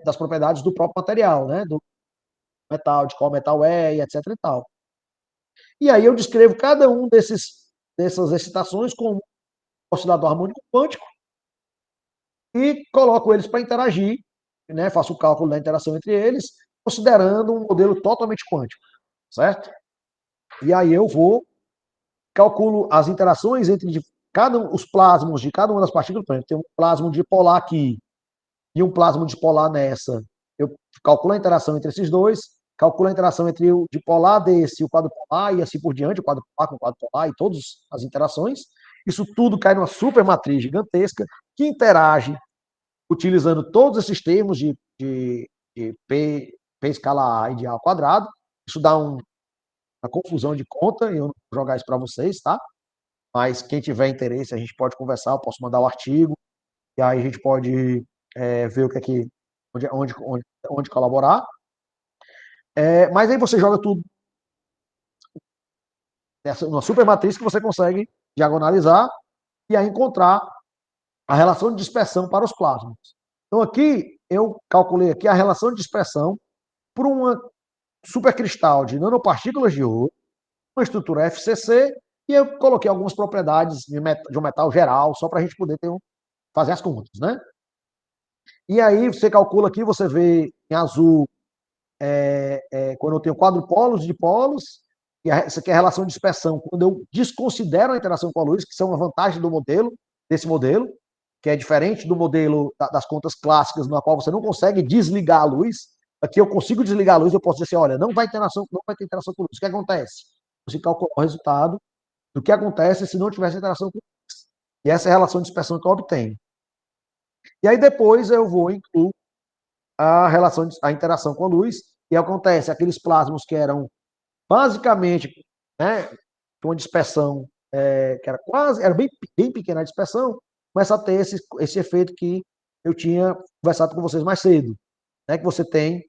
das propriedades do próprio material, né? Do metal, de qual metal e etc. e tal. E aí eu descrevo cada um dessas excitações como um oscilador harmônico quântico e coloco eles para interagir, né? Faço o cálculo da interação entre eles, considerando um modelo totalmente quântico, certo? E aí eu calculo as interações entre os plasmos de cada uma das partículas. Por exemplo, tem um plasma dipolar aqui e um plasma dipolar nessa. Eu calculo a interação entre esses dois, calculo a interação entre o dipolar desse e o quadrupolar e assim por diante, o quadrupolar com o quadrupolar e todas as interações. Isso tudo cai numa supermatriz gigantesca que interage utilizando todos esses termos de P escala A e de A ao quadrado. Isso dá uma confusão de conta, eu não vou jogar isso para vocês, tá? Mas quem tiver interesse, a gente pode conversar, eu posso mandar o artigo, e aí a gente pode ver o que é que, onde colaborar. Mas aí você joga tudo numa supermatriz que você consegue diagonalizar e aí encontrar a relação de dispersão para os plasmas. Então aqui, eu calculei aqui a relação de dispersão por uma supercristal de nanopartículas de ouro, uma estrutura FCC, e eu coloquei algumas propriedades de um metal geral, só para a gente poder fazer as contas, né? E aí você calcula aqui, você vê em azul, quando eu tenho quadrupolos, dipolos, e essa aqui é a relação de dispersão. Quando eu desconsidero a interação com a luz, que são a vantagem do modelo, desse modelo, que é diferente do modelo das contas clássicas, na qual você não consegue desligar a luz. Aqui eu consigo desligar a luz, eu posso dizer assim, olha, não vai ter interação com a luz. O que acontece? Você calcula o resultado do que acontece se não tivesse interação com a luz. E essa é a relação de dispersão que eu obtenho. E aí depois eu vou incluir a interação com a luz, e acontece aqueles plasmas que eram basicamente, né, uma dispersão que era bem pequena a dispersão, começa a ter esse efeito que eu tinha conversado com vocês mais cedo, né, que você tem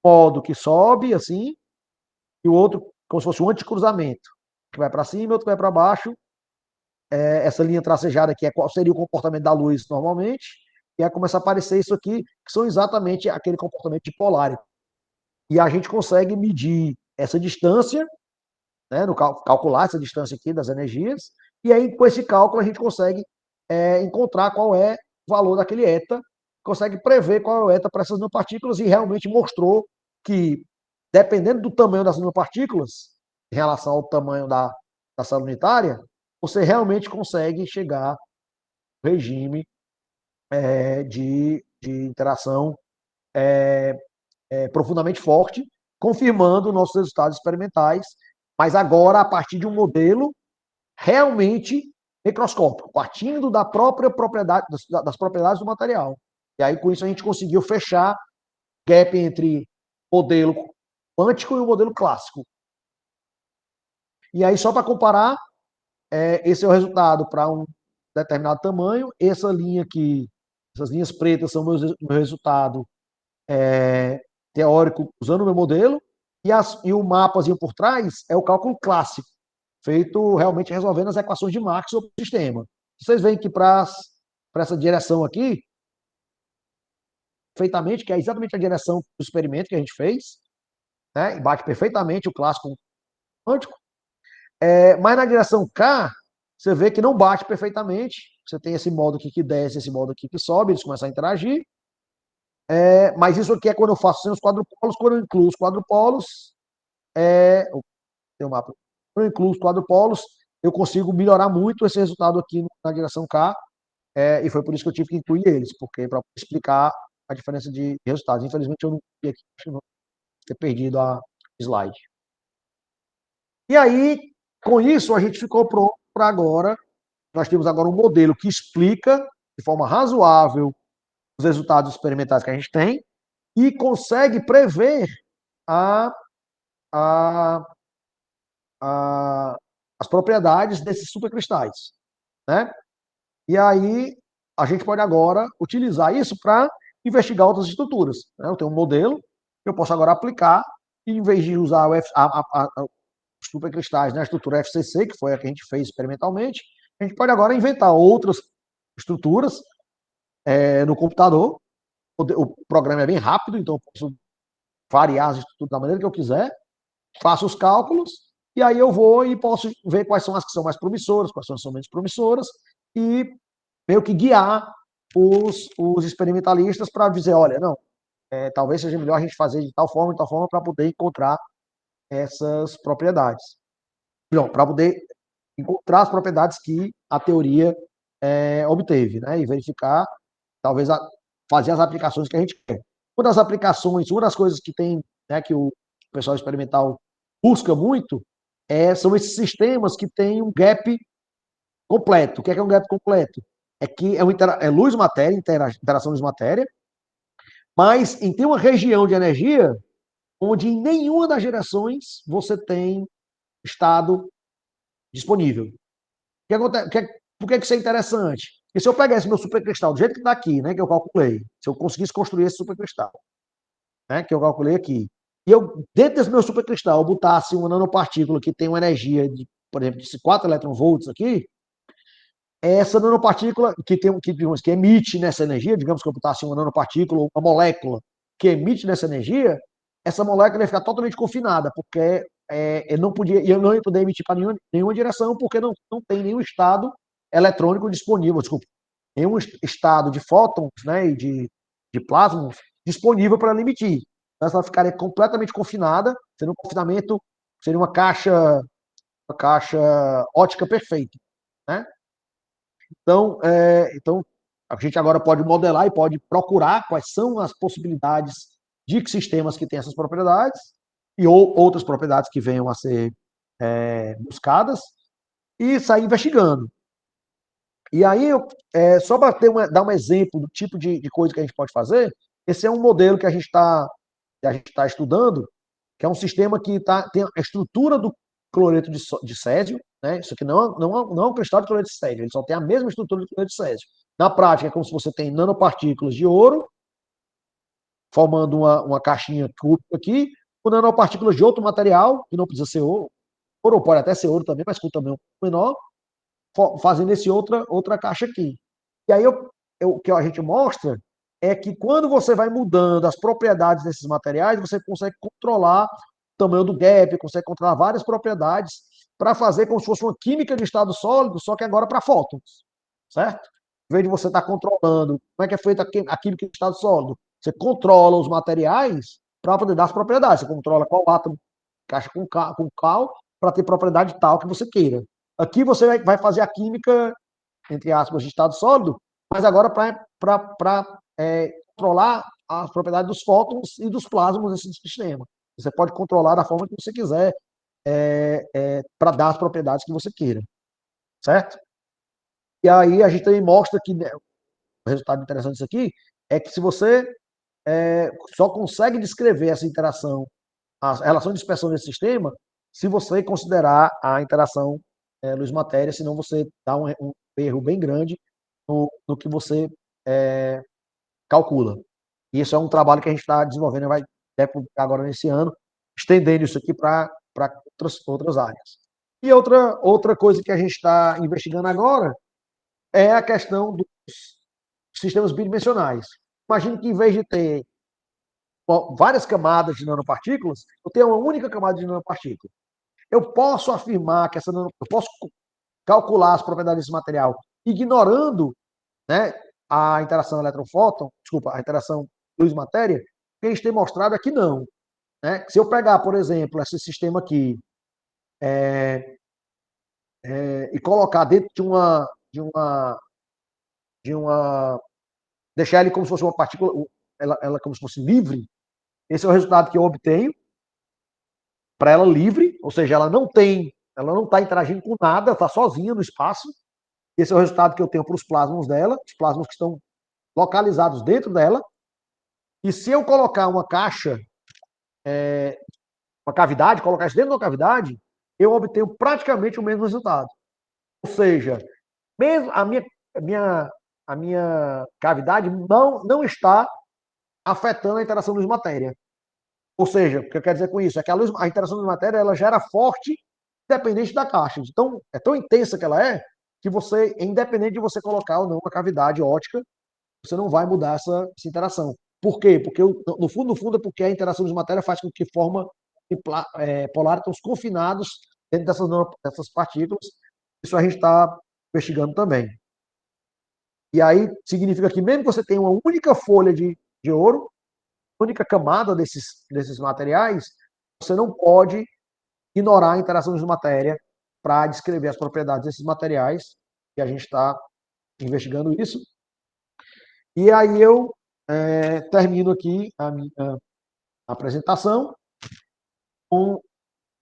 um modo que sobe assim, e o outro como se fosse um anticruzamento, que vai para cima e outro que vai para baixo. Essa linha tracejada aqui é qual seria o comportamento da luz normalmente, e aí começa a aparecer isso aqui, que são exatamente aquele comportamento de polárico. E a gente consegue medir essa distância, né, calcular essa distância aqui das energias, e aí com esse cálculo a gente consegue encontrar qual é o valor daquele eta, consegue prever qual é o eta para essas nanopartículas, e realmente mostrou que, dependendo do tamanho das nanopartículas, em relação ao tamanho da célula unitária, você realmente consegue chegar ao regime de interação profundamente forte, confirmando nossos resultados experimentais, mas agora a partir de um modelo realmente microscópico, partindo das propriedades do material. E aí, com isso, a gente conseguiu fechar o gap entre modelo quântico e o modelo clássico. E aí, só para comparar, esse é o resultado para um determinado tamanho. Essa linha aqui, essas linhas pretas são meu resultado teórico usando o meu modelo, e o mapazinho por trás é o cálculo clássico, feito realmente resolvendo as equações de Maxwell do sistema. Vocês veem que para essa direção aqui, perfeitamente, que é exatamente a direção do experimento que a gente fez, né? E bate perfeitamente o clássico quântico. Mas na direção K, você vê que não bate perfeitamente. Você tem esse modo aqui que desce, esse modo aqui que sobe, eles começam a interagir. Mas isso aqui é quando eu faço sem os quadrupolos. Quando eu incluo os quadrupolos, tem um mapa. Quando eu incluo os quadrupolos, eu consigo melhorar muito esse resultado aqui na direção K, e foi por isso que eu tive que incluir eles, porque para explicar a diferença de resultados. Infelizmente eu não vi aqui, acho que não ter perdido a slide. E aí, com isso, a gente ficou pronto para agora. Nós temos agora um modelo que explica de forma razoável os resultados experimentais que a gente tem e consegue prever a, a, as propriedades desses supercristais, né? E aí a gente pode agora utilizar isso para investigar outras estruturas, né? Eu tenho um modelo que eu posso agora aplicar, e em vez de usar os supercristais na estrutura FCC, que foi a que a gente fez experimentalmente, a gente pode agora inventar outras estruturas no computador. O programa é bem rápido, então eu posso variar as estruturas da maneira que eu quiser, faço os cálculos, e aí eu vou e posso ver quais são as que são mais promissoras, quais são menos promissoras, e meio que guiar os experimentalistas para dizer, olha, não, talvez seja melhor a gente fazer de tal forma, para poder encontrar essas propriedades. Não, para poder encontrar as propriedades que a teoria obteve, né? E verificar, talvez, fazer as aplicações que a gente quer. Uma das aplicações, uma das coisas que tem, né, que o pessoal experimental busca muito, são esses sistemas que têm um gap completo. O que é um gap completo? É que é luz-matéria, interação luz-matéria, mas tem uma região de energia onde em nenhuma das gerações você tem estado disponível. Que acontece, por que isso é interessante? Porque se eu pegasse meu supercristal do jeito que está aqui, né, que eu calculei, se eu conseguisse construir esse supercristal, né, que eu calculei aqui, e eu, dentro desse meu supercristal, eu botasse uma nanopartícula que tem uma energia de, por exemplo, de 4 eletronvolts aqui, essa nanopartícula que emite nessa energia, digamos que eu botasse uma nanopartícula, uma molécula que emite nessa energia, essa molécula ia ficar totalmente confinada, porque eu não ia poder emitir para nenhuma direção, porque não tem nenhum estado eletrônico disponível, desculpa, nenhum estado de fótons, né, e de de plasma disponível para ela emitir. Então, ela ficaria completamente confinada, seria um confinamento, seria uma caixa ótica perfeita, né? Então, a gente agora pode modelar e pode procurar quais são as possibilidades de sistemas que têm essas propriedades e outras propriedades que venham a ser buscadas e sair investigando. E aí, só para dar um exemplo do tipo de coisa que a gente pode fazer, esse é um modelo que a gente está estudando, que é um sistema que tem a estrutura do cloreto de césio, né? Isso aqui não é um cristal de cloreto de césio, ele só tem a mesma estrutura do cloreto de césio. Na prática, é como se você tem nanopartículas de ouro, formando uma caixinha cúbica aqui, com nanopartículas de outro material, que não precisa ser ouro, ou pode até ser ouro também, mas com também um menor, fazendo esse outra caixa aqui. E aí o que a gente mostra é que quando você vai mudando as propriedades desses materiais, você consegue controlar o tamanho do gap, consegue controlar várias propriedades para fazer como se fosse uma química de estado sólido, só que agora para fótons, certo? Em vez de você estar controlando como é que é feita a química de estado sólido, você controla os materiais para poder dar as propriedades. Você controla qual átomo encaixa com cal para ter propriedade tal que você queira. Aqui você vai fazer a química, entre aspas, de estado sólido, mas agora para controlar as propriedades dos fótons e dos plasmas desse sistema. Você pode controlar da forma que você quiser para dar as propriedades que você queira, certo? E aí a gente também mostra que, né, o resultado interessante disso aqui é que se você só consegue descrever essa interação, a relação de dispersão desse sistema, se você considerar a interação luz-matéria, senão você dá um erro bem grande no que você calcula. E isso é um trabalho que a gente está desenvolvendo, vai publicar agora nesse ano, estendendo isso aqui para outras áreas. E outra coisa que a gente está investigando agora é a questão dos sistemas bidimensionais. Imagine que em vez de ter várias camadas de nanopartículas, eu tenho uma única camada de nanopartícula. Eu posso afirmar que eu posso calcular as propriedades desse material ignorando, né, a interação elétron-fóton, desculpa, a interação luz-matéria, que a gente tem mostrado é que não. Né? Se eu pegar, por exemplo, esse sistema aqui e colocar dentro de uma deixar ele como se fosse uma partícula, ela como se fosse livre, esse é o resultado que eu obtenho para ela livre, ou seja, ela não está interagindo com nada, está sozinha no espaço. Esse é o resultado que eu tenho para os plasmons dela, os plasmons que estão localizados dentro dela. E se eu colocar uma caixa, uma cavidade, colocar isso dentro de uma cavidade, eu obtenho praticamente o mesmo resultado. Ou seja, mesmo a minha cavidade não está afetando a interação luz-matéria. Ou seja, o que eu quero dizer com isso é que a interação luz-matéria ela gera forte independente da caixa. Então, é tão intensa que ela que você, independente de você colocar ou não uma cavidade ótica, você não vai mudar essa interação. Por quê? Porque, no fundo, é porque a interação de matéria faz com que forma polárons confinados dentro dessas partículas. Isso a gente está investigando também. E aí significa que mesmo que você tenha uma única folha de ouro, única camada desses materiais, você não pode ignorar a interação de matéria para descrever as propriedades desses materiais, e a gente está investigando isso. E aí eu termino aqui a minha apresentação com um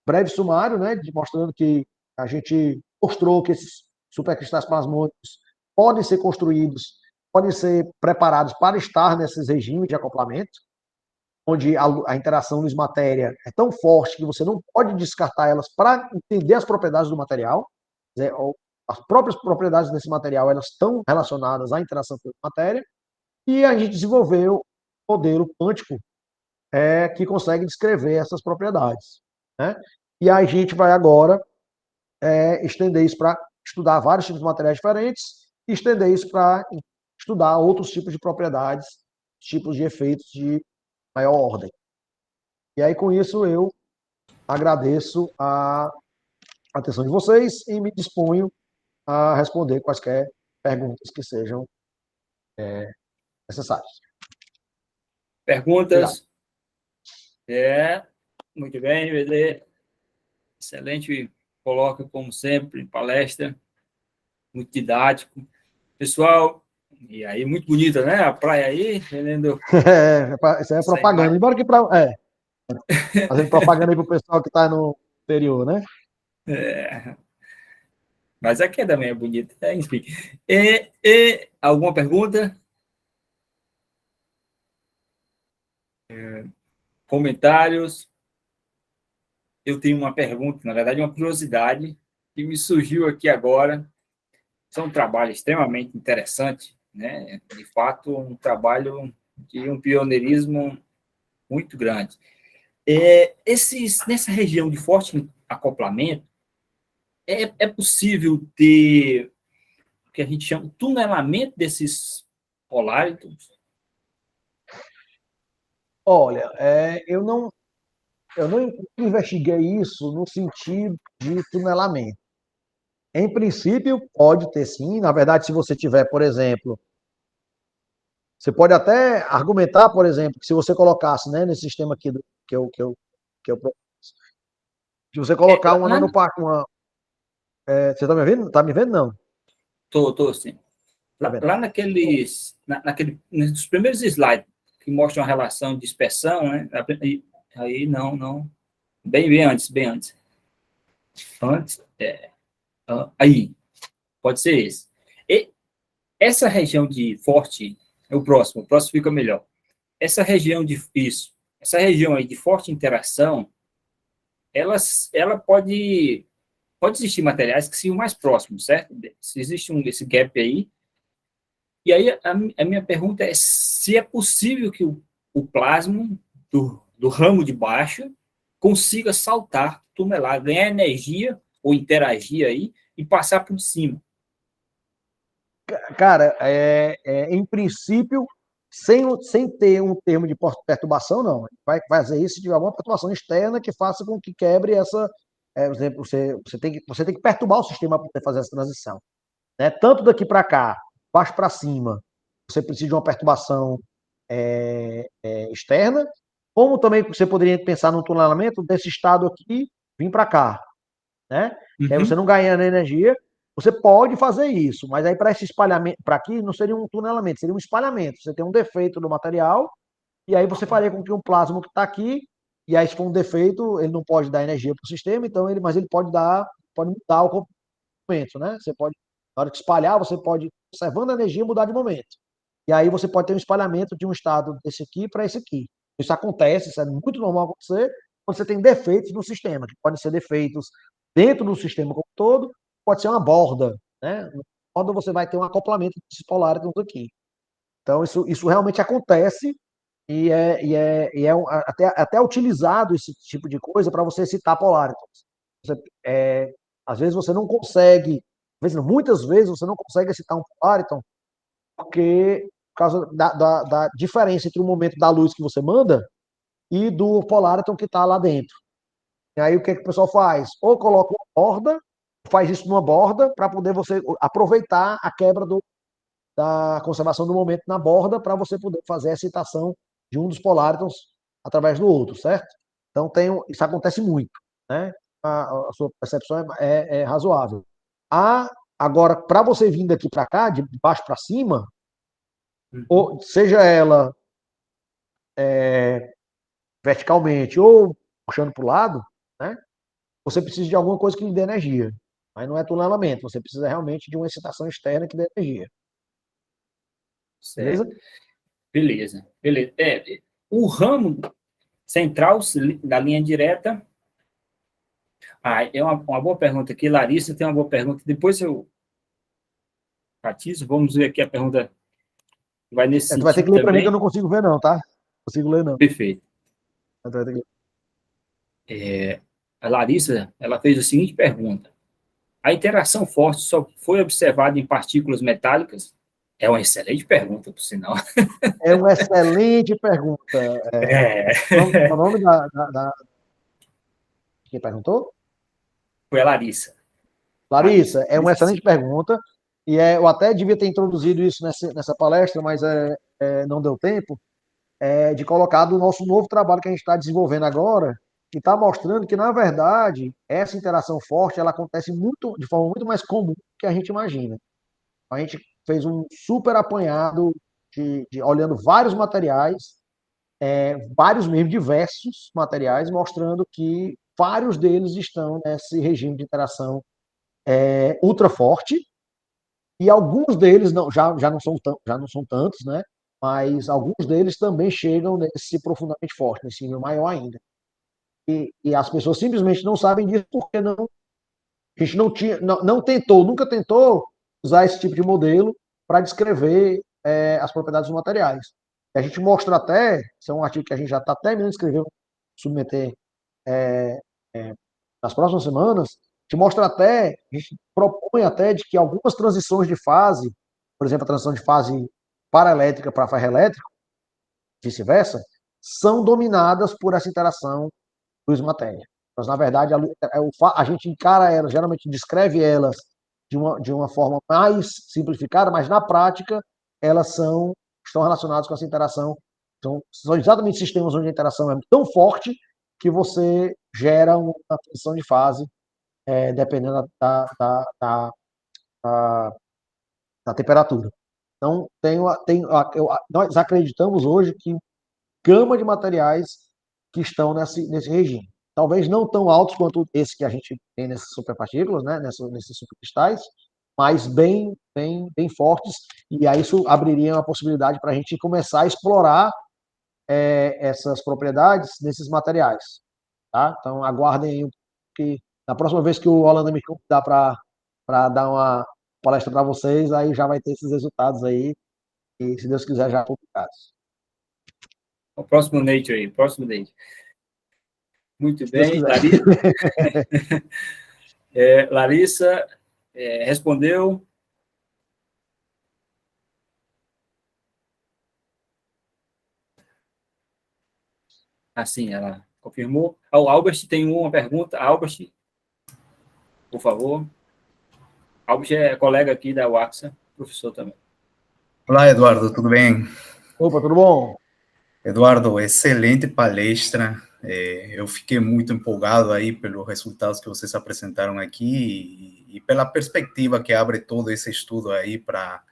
breve sumário, né, mostrando que a gente mostrou que esses supercristais plasmônicos podem ser construídos, podem ser preparados para estar nesses regimes de acoplamento, onde a interação luz-matéria é tão forte que você não pode descartar elas para entender as propriedades do material. As próprias propriedades desse material elas estão relacionadas à interação com a matéria, e a gente desenvolveu um modelo quântico que consegue descrever essas propriedades. Né? E a gente vai agora estender isso para estudar vários tipos de materiais diferentes e estender isso para estudar outros tipos de propriedades, tipos de efeitos de maior ordem. E aí, com isso, eu agradeço a atenção de vocês e me disponho a responder quaisquer perguntas que sejam necessárias. Perguntas? Muito bem, VD. Excelente, coloca como sempre, palestra, muito didático. Pessoal, e aí, muito bonita, né? A praia aí, vendendo. Isso aí é propaganda. Embora que fazendo propaganda aí pro pessoal que está no interior, né? Mas aqui também é bonita, enfim. Alguma pergunta? Comentários? Eu tenho uma pergunta, na verdade, uma curiosidade que me surgiu aqui agora. Isso é um trabalho extremamente interessante, né? De fato, um trabalho de um pioneirismo muito grande. Nessa região de forte acoplamento, é possível ter o que a gente chama de tunelamento desses poláricos? Olha, eu não investiguei isso no sentido de tunelamento. Em princípio, pode ter sim. Na verdade, se você tiver, por exemplo, você pode até argumentar, por exemplo, que se você colocasse, né, nesse sistema aqui que eu se você colocar uma Lá, nanopartícula, você está me vendo? Tá me vendo? Não. tô sim. Tá Lá, vendo? lá nos primeiros slides que mostram a relação de dispersão, né? Aí não. Bem antes, bem antes. Antes, aí, pode ser esse. E essa região de forte, o próximo fica melhor. Essa região aí de forte interação, ela pode existir materiais que sejam mais próximos, certo? Se existe esse gap aí, e aí a minha pergunta é se é possível que o plasma do ramo de baixo consiga saltar, tunelar, ganhar energia ou interagir aí e passar por cima. Cara, em princípio, sem ter um termo de perturbação, não. Vai fazer isso se tiver alguma perturbação externa que faça com que quebre essa. Por exemplo, você tem que perturbar o sistema para poder fazer essa transição. Né? Tanto daqui para cá, baixo para cima, você precisa de uma perturbação externa, como também você poderia pensar num tunelamento desse estado aqui vir para cá. Né? Que aí você não ganhando energia, você pode fazer isso, mas aí para esse espalhamento, para aqui não seria um tunelamento, seria um espalhamento. Você tem um defeito do material, e aí você faria com que um plasma que está aqui, e aí se for um defeito, ele não pode dar energia para o sistema, mas ele pode mudar o momento, né? Você pode, na hora de espalhar, você pode, observando a energia, mudar de momento. E aí você pode ter um espalhamento de um estado desse aqui para esse aqui. Isso acontece, isso é muito normal acontecer quando você tem defeitos no sistema, que podem ser defeitos dentro do sistema como um todo, pode ser uma borda, né? Na borda você vai ter um acoplamento desses poláricos aqui. Então isso realmente acontece até utilizado esse tipo de coisa para você citar poláricos. Às vezes você não consegue, muitas vezes você não consegue citar um poláriton porque por causa da diferença entre o momento da luz que você manda e do poláriton que está lá dentro. E aí o que o pessoal faz? Ou coloca uma borda, faz isso numa borda para poder você aproveitar a quebra da conservação do momento na borda para você poder fazer a excitação de um dos polárítons através do outro, certo? Então isso acontece muito, né? A sua percepção é razoável. Agora, para você vir daqui para cá, de baixo para cima, ou seja ela verticalmente ou puxando para o lado, né? Você precisa de alguma coisa que lhe dê energia. Mas não é tunelamento, você precisa realmente de uma excitação externa que dê energia. Certo. Beleza? Beleza. O ramo central da linha direta. É uma boa pergunta aqui. Larissa tem uma boa pergunta. Depois eu batizo. Vamos ver aqui a pergunta que vai nesse Tu vai ter sentido que ler para mim que eu também. não consigo ver, não, tá? Não consigo ler, não. Perfeito. Tu vai ter que ler. A Larissa, ela fez a seguinte pergunta: a interação forte só foi observada em partículas metálicas? É uma excelente pergunta, por sinal. É uma excelente pergunta. É, O nome da. Quem perguntou? foi a Larissa. Larissa, é uma excelente Sim. pergunta. E eu até devia ter introduzido isso nessa palestra, mas não deu tempo. de colocar do nosso novo trabalho que a gente está desenvolvendo agora, que está mostrando que, na verdade, essa interação forte ela acontece de forma muito mais comum do que a gente imagina. A gente fez um super apanhado olhando vários materiais, vários mesmo, diversos materiais, mostrando que vários deles estão nesse regime de interação ultra forte, e alguns deles já não são tantos, né? Mas alguns deles também chegam nesse profundamente forte, nesse nível maior ainda. E as pessoas simplesmente não sabem disso porque a gente não tinha, não tentou, nunca tentou usar esse tipo de modelo para descrever as propriedades dos materiais. A gente mostra até, esse é um artigo que a gente já está terminando de escrever, submeter é, é, nas próximas semanas, a gente mostra até, a gente propõe até de que algumas transições de fase, por exemplo, a transição de fase paraelétrica para ferroelétrico, vice-versa, são dominadas por essa interação luz-matéria. Mas, na verdade, a gente encara elas, geralmente descreve elas de uma forma mais simplificada, mas na prática elas estão relacionadas com essa interação. Então, são exatamente sistemas onde a interação é tão forte que você gera uma transição de fase, dependendo da temperatura. Então, nós acreditamos hoje que gama de materiais que estão nesse regime. Talvez não tão altos quanto esse que a gente tem nessas superpartículas, né, nesses supercristais, mas bem fortes, e aí isso abriria uma possibilidade para a gente começar a explorar essas propriedades nesses materiais. Tá? Então, aguardem aí, que na próxima vez que o Holanda me convidar para dar uma palestra para vocês, aí já vai ter esses resultados aí, e se Deus quiser, já publicados. O próximo Nature aí, próximo Nature. Muito Se Deus bem, quiser. Larissa respondeu. Assim, ela confirmou. O Albert tem uma pergunta. Albert, por favor. Albert é colega aqui da UAXA, professor também. Olá, Eduardo, tudo bem? Opa, tudo bom? Eduardo, excelente palestra. Eu fiquei muito empolgado aí pelos resultados que vocês apresentaram aqui e pela perspectiva que abre todo esse estudo aí para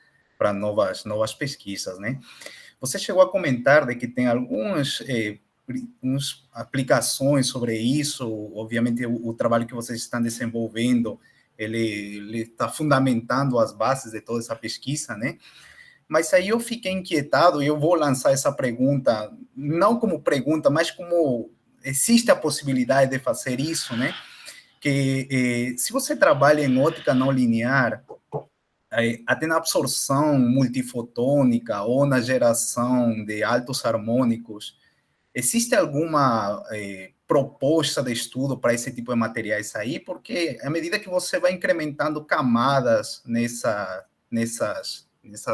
novas pesquisas, né? Você chegou a comentar de que tem algumas aplicações sobre isso. Obviamente, o trabalho que vocês estão desenvolvendo, ele está fundamentando as bases de toda essa pesquisa, né? Mas aí eu fiquei inquietado e eu vou lançar essa pergunta, não como pergunta, mas como existe a possibilidade de fazer isso, né? Que se você trabalha em ótica não linear, até na absorção multifotônica ou na geração de altos harmônicos, existe alguma proposta de estudo para esse tipo de materiais aí? Porque à medida que você vai incrementando camadas nessas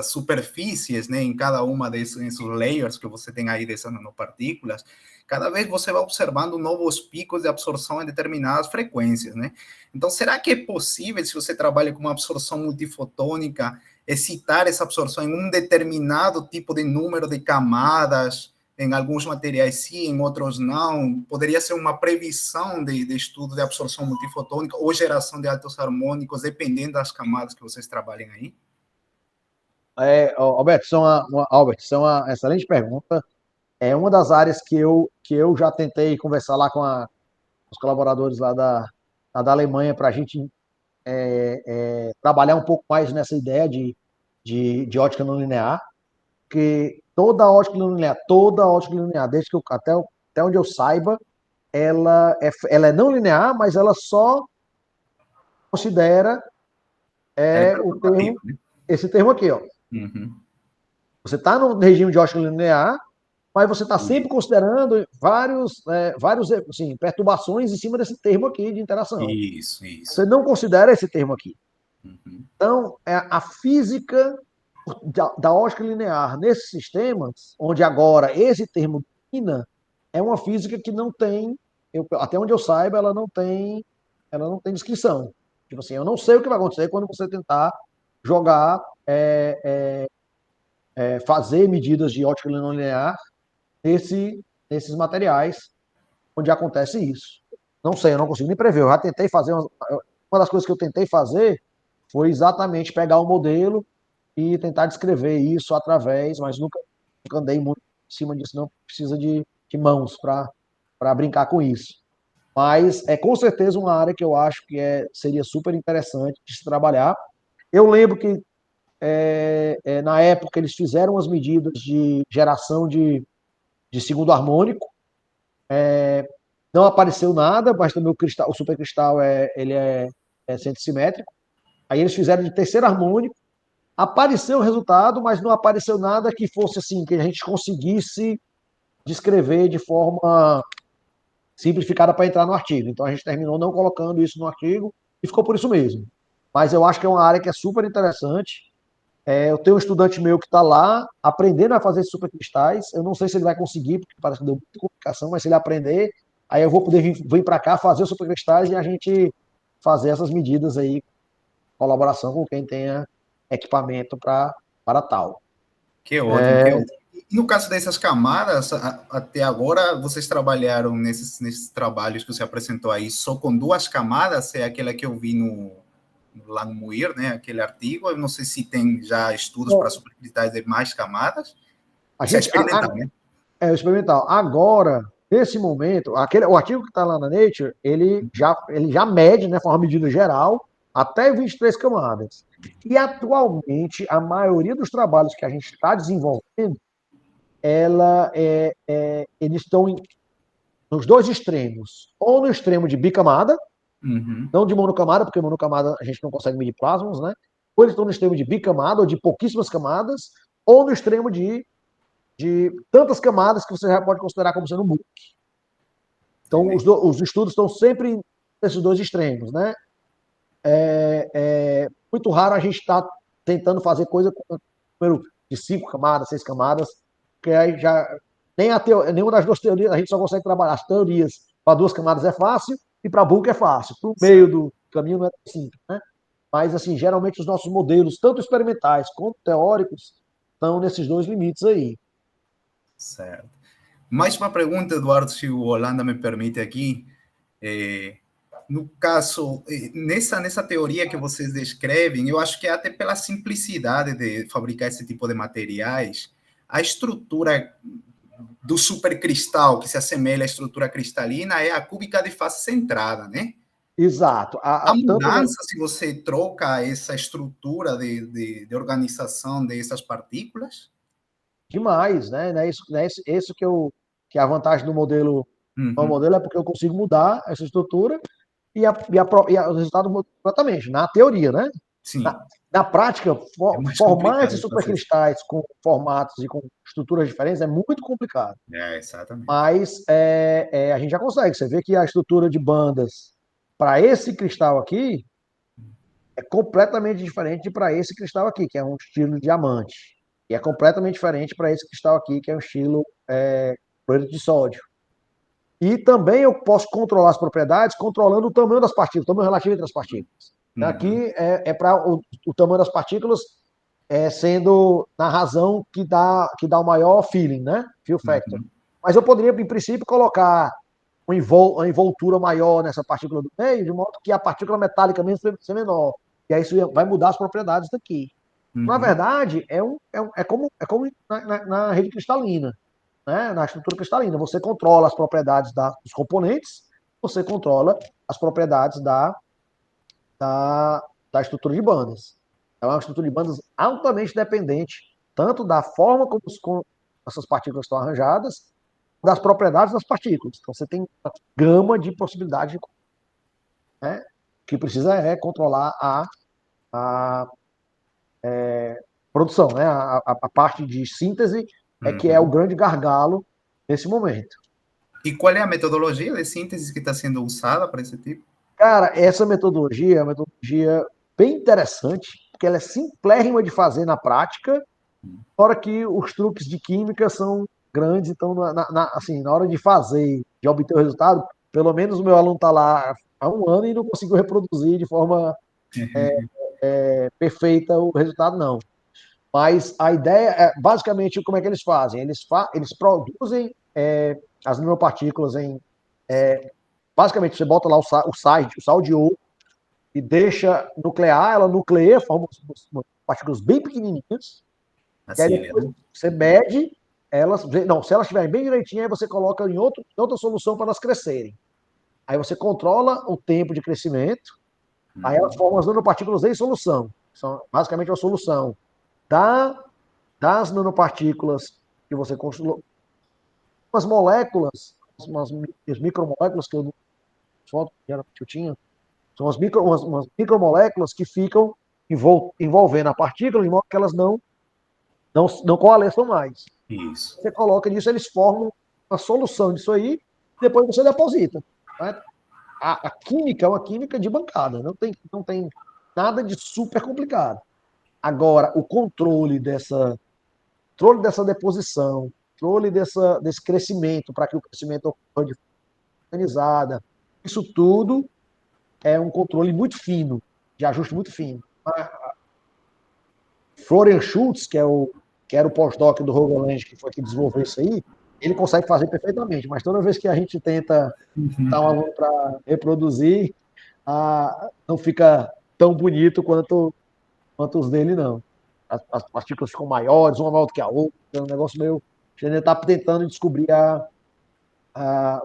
superfícies, né, em cada uma desses layers que você tem aí dessas nanopartículas, cada vez você vai observando novos picos de absorção em determinadas frequências, né? Então, será que é possível, se você trabalha com uma absorção multifotônica, excitar essa absorção em um determinado tipo de número de camadas, em alguns materiais sim, em outros não? Poderia ser uma previsão de estudo de absorção multifotônica ou geração de altos harmônicos, dependendo das camadas que vocês trabalhem aí? Alberto, isso é uma excelente pergunta. É uma das áreas que eu já tentei conversar lá com os colaboradores lá da Alemanha para a gente trabalhar um pouco mais nessa ideia de ótica não linear, porque toda ótica não linear, até onde eu saiba, ela é não linear, mas ela só considera esse termo aqui, ó. Uhum. Você está no regime de ótica linear, mas você está sempre considerando vários assim, perturbações em cima desse termo aqui de interação. Isso. Você não considera esse termo aqui. Uhum. Então, a física da ótica linear nesses sistemas, onde agora esse termo domina, é uma física que não tem, até onde eu saiba, ela não tem descrição. Tipo assim, eu não sei o que vai acontecer quando você tentar jogar, fazer medidas de ótica não linear nesses materiais onde acontece isso. Não sei, eu não consigo nem prever. Eu já tentei fazer. Uma das coisas que eu tentei fazer foi exatamente pegar o modelo e tentar descrever isso através, mas nunca andei muito em cima disso, não precisa de mãos para brincar com isso. Mas é com certeza uma área que eu acho que seria super interessante de se trabalhar. Eu lembro que na época eles fizeram as medidas de geração de segundo harmônico, não apareceu nada, mas também o supercristal ele é centrossimétrico. Aí eles fizeram de terceiro harmônico, apareceu o resultado, mas não apareceu nada que fosse assim, que a gente conseguisse descrever de forma simplificada para entrar no artigo. Então a gente terminou não colocando isso no artigo e ficou por isso mesmo. Mas eu acho que é uma área que é super interessante. Eu tenho um estudante meu que está lá aprendendo a fazer supercristais. Eu não sei se ele vai conseguir, porque parece que deu muita complicação, mas se ele aprender, aí eu vou poder vir para cá fazer os supercristais e a gente fazer essas medidas aí, colaboração com quem tenha equipamento para tal. Que ótimo, que ótimo. E no caso dessas camadas, até agora, vocês trabalharam nesses trabalhos que você apresentou aí só com 2 camadas? É aquela que eu vi lá no Muir, né? Aquele artigo. Eu não sei se tem já estudos para supercristais de mais camadas. Isso é experimental, né? É experimental. Agora, nesse momento, o artigo que está lá na Nature, ele já mede, né, de forma medida geral, até 23 camadas. E atualmente, a maioria dos trabalhos que a gente está desenvolvendo, eles estão nos 2 extremos. Ou no extremo de bicamada, não de monocamada, porque monocamada a gente não consegue medir plasmons, né? Ou eles estão no extremo de bicamada, ou de pouquíssimas camadas, ou no extremo de tantas camadas que você já pode considerar como sendo MOOC. Então, os estudos estão sempre nesses 2 extremos, né? É muito raro a gente estar tentando fazer coisa com número de 5 camadas, 6 camadas, porque aí já nenhuma das 2 teorias a gente só consegue trabalhar. As teorias para 2 camadas é fácil e para bulk é fácil. Para o meio do caminho não é tão simples, né? Mas, assim, geralmente os nossos modelos, tanto experimentais quanto teóricos, estão nesses 2 limites aí. Certo. Mais uma pergunta, Eduardo, se o Holanda me permite aqui. No caso, nessa teoria que vocês descrevem, eu acho que até pela simplicidade de fabricar esse tipo de materiais, a estrutura do supercristal, que se assemelha à estrutura cristalina, é a cúbica de face centrada, né? Exato. A mudança, se você troca essa estrutura de organização dessas partículas? Demais, né? Isso que é a vantagem do modelo. O modelo é porque eu consigo mudar essa estrutura e o resultado muda completamente, na teoria, né? Sim. Na prática, formar esses supercristais com formatos e com estruturas diferentes é muito complicado. Exatamente. Mas a gente já consegue. Você vê que a estrutura de bandas para esse cristal aqui é completamente diferente para esse cristal aqui, que é um estilo diamante. E é completamente diferente para esse cristal aqui, que é um estilo cloreto de sódio. E também eu posso controlar as propriedades controlando o tamanho das partículas, o tamanho relativo entre as partículas. Aqui é para o tamanho das partículas sendo na razão que dá o maior feeling, né? Feel factor. Mas eu poderia, em princípio, colocar uma envoltura maior nessa partícula do meio, de modo que a partícula metálica mesmo seja menor. E aí isso vai mudar as propriedades daqui. Na verdade, é como na rede cristalina, né? Na estrutura cristalina. Você controla as propriedades dos componentes, você controla as propriedades da estrutura de bandas. É uma estrutura de bandas altamente dependente, tanto da forma como essas partículas estão arranjadas, das propriedades das partículas. Então, você tem uma gama de possibilidades, né? O que precisa é controlar a produção, né? A parte de síntese que é o grande gargalo nesse momento. E qual é a metodologia de síntese que está sendo usada para esse tipo? Cara, essa metodologia é uma metodologia bem interessante, porque ela é simplérrima de fazer na prática, fora que os truques de química são grandes, então, assim, na hora de fazer, de obter o resultado, pelo menos o meu aluno está lá há 1 ano e não conseguiu reproduzir de forma perfeita o resultado, não. Mas a ideia é, basicamente, como é que eles fazem? Eles produzem as nanopartículas basicamente, você bota lá o sal de ouro e deixa nuclear, ela nucleia, forma umas partículas bem pequenininhas, e aí Assim depois mesmo. você mede elas, não, se elas estiverem bem direitinho, aí você coloca em outra solução para elas crescerem. Aí você controla o tempo de crescimento, aí elas formam as nanopartículas em solução. São basicamente uma solução das nanopartículas que você construiu, umas moléculas, as micromoléculas que eu foto que eu tinha, são umas micromoléculas que ficam envolvendo a partícula de modo que elas não coalesçam mais. Isso. Você coloca nisso, eles formam uma solução disso aí, depois você deposita. Né? A química é uma química de bancada, não tem nada de super complicado. Agora, o controle dessa deposição, controle desse crescimento, para que o crescimento ocorra de forma organizada, isso tudo é um controle muito fino, de ajuste muito fino. Florian Schultz, que era o pós-doc do Rogoland, que foi que desenvolveu isso aí, ele consegue fazer perfeitamente, mas toda vez que a gente tenta dar um aluno para reproduzir, não fica tão bonito quanto os dele, não. As partículas ficam maiores, uma maior do que a outra, é um negócio meio. A gente está tentando descobrir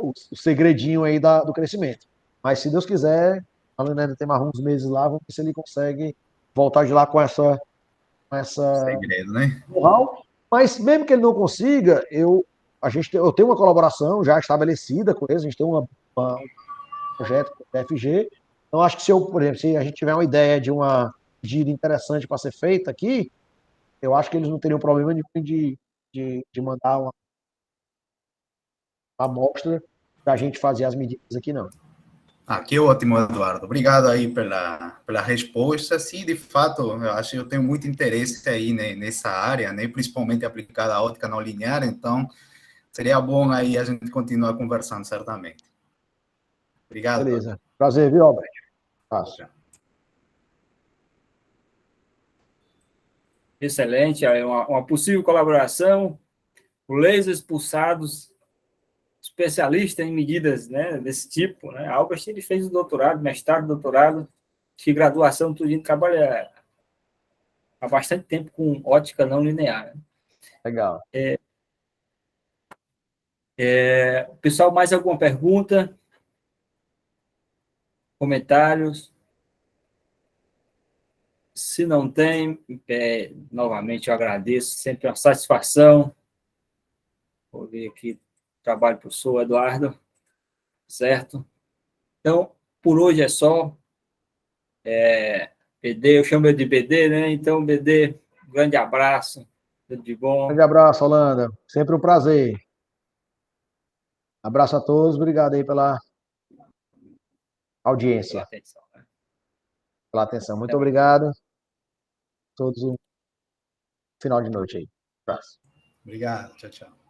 o segredinho aí do crescimento. Mas se Deus quiser, a Leonardo ainda tem mais uns meses lá, vamos ver se ele consegue voltar de lá com essa Segredo, né? know-how. Mas mesmo que ele não consiga, eu tenho uma colaboração já estabelecida com eles, a gente tem um projeto com o TFG. Então, acho que por exemplo, se a gente tiver uma ideia de uma medida interessante para ser feita aqui, eu acho que eles não teriam problema nenhum de mandar uma amostra para a gente fazer as medidas aqui, não. Ah, que ótimo, Eduardo. Obrigado aí pela resposta. Sim, de fato, eu acho que eu tenho muito interesse aí, né, nessa área, né, principalmente aplicada à ótica não linear, então seria bom aí a gente continuar conversando, certamente. Obrigado. Beleza. Prazer, viu, Albert? Passo. Excelente, é uma possível colaboração. O Lasers Pulsados, especialista em medidas, né, desse tipo, né? Albert, ele fez o doutorado, mestrado, doutorado, de graduação, tudo, trabalha há bastante tempo com ótica não linear. Né? Legal. Pessoal, mais alguma pergunta? Comentários? Se não tem, novamente eu agradeço, sempre uma satisfação. Vou ver aqui o trabalho do professor Eduardo, certo? Então, por hoje é só. BD, eu chamo ele de BD, né? Então, BD, um grande abraço, tudo de bom. Grande abraço, Holanda. Sempre um prazer. Abraço a todos, obrigado aí pela audiência, Pela atenção. Né? pela atenção. Muito obrigado. Todos um final de noite aí. Abraço. Obrigado. Tchau, tchau.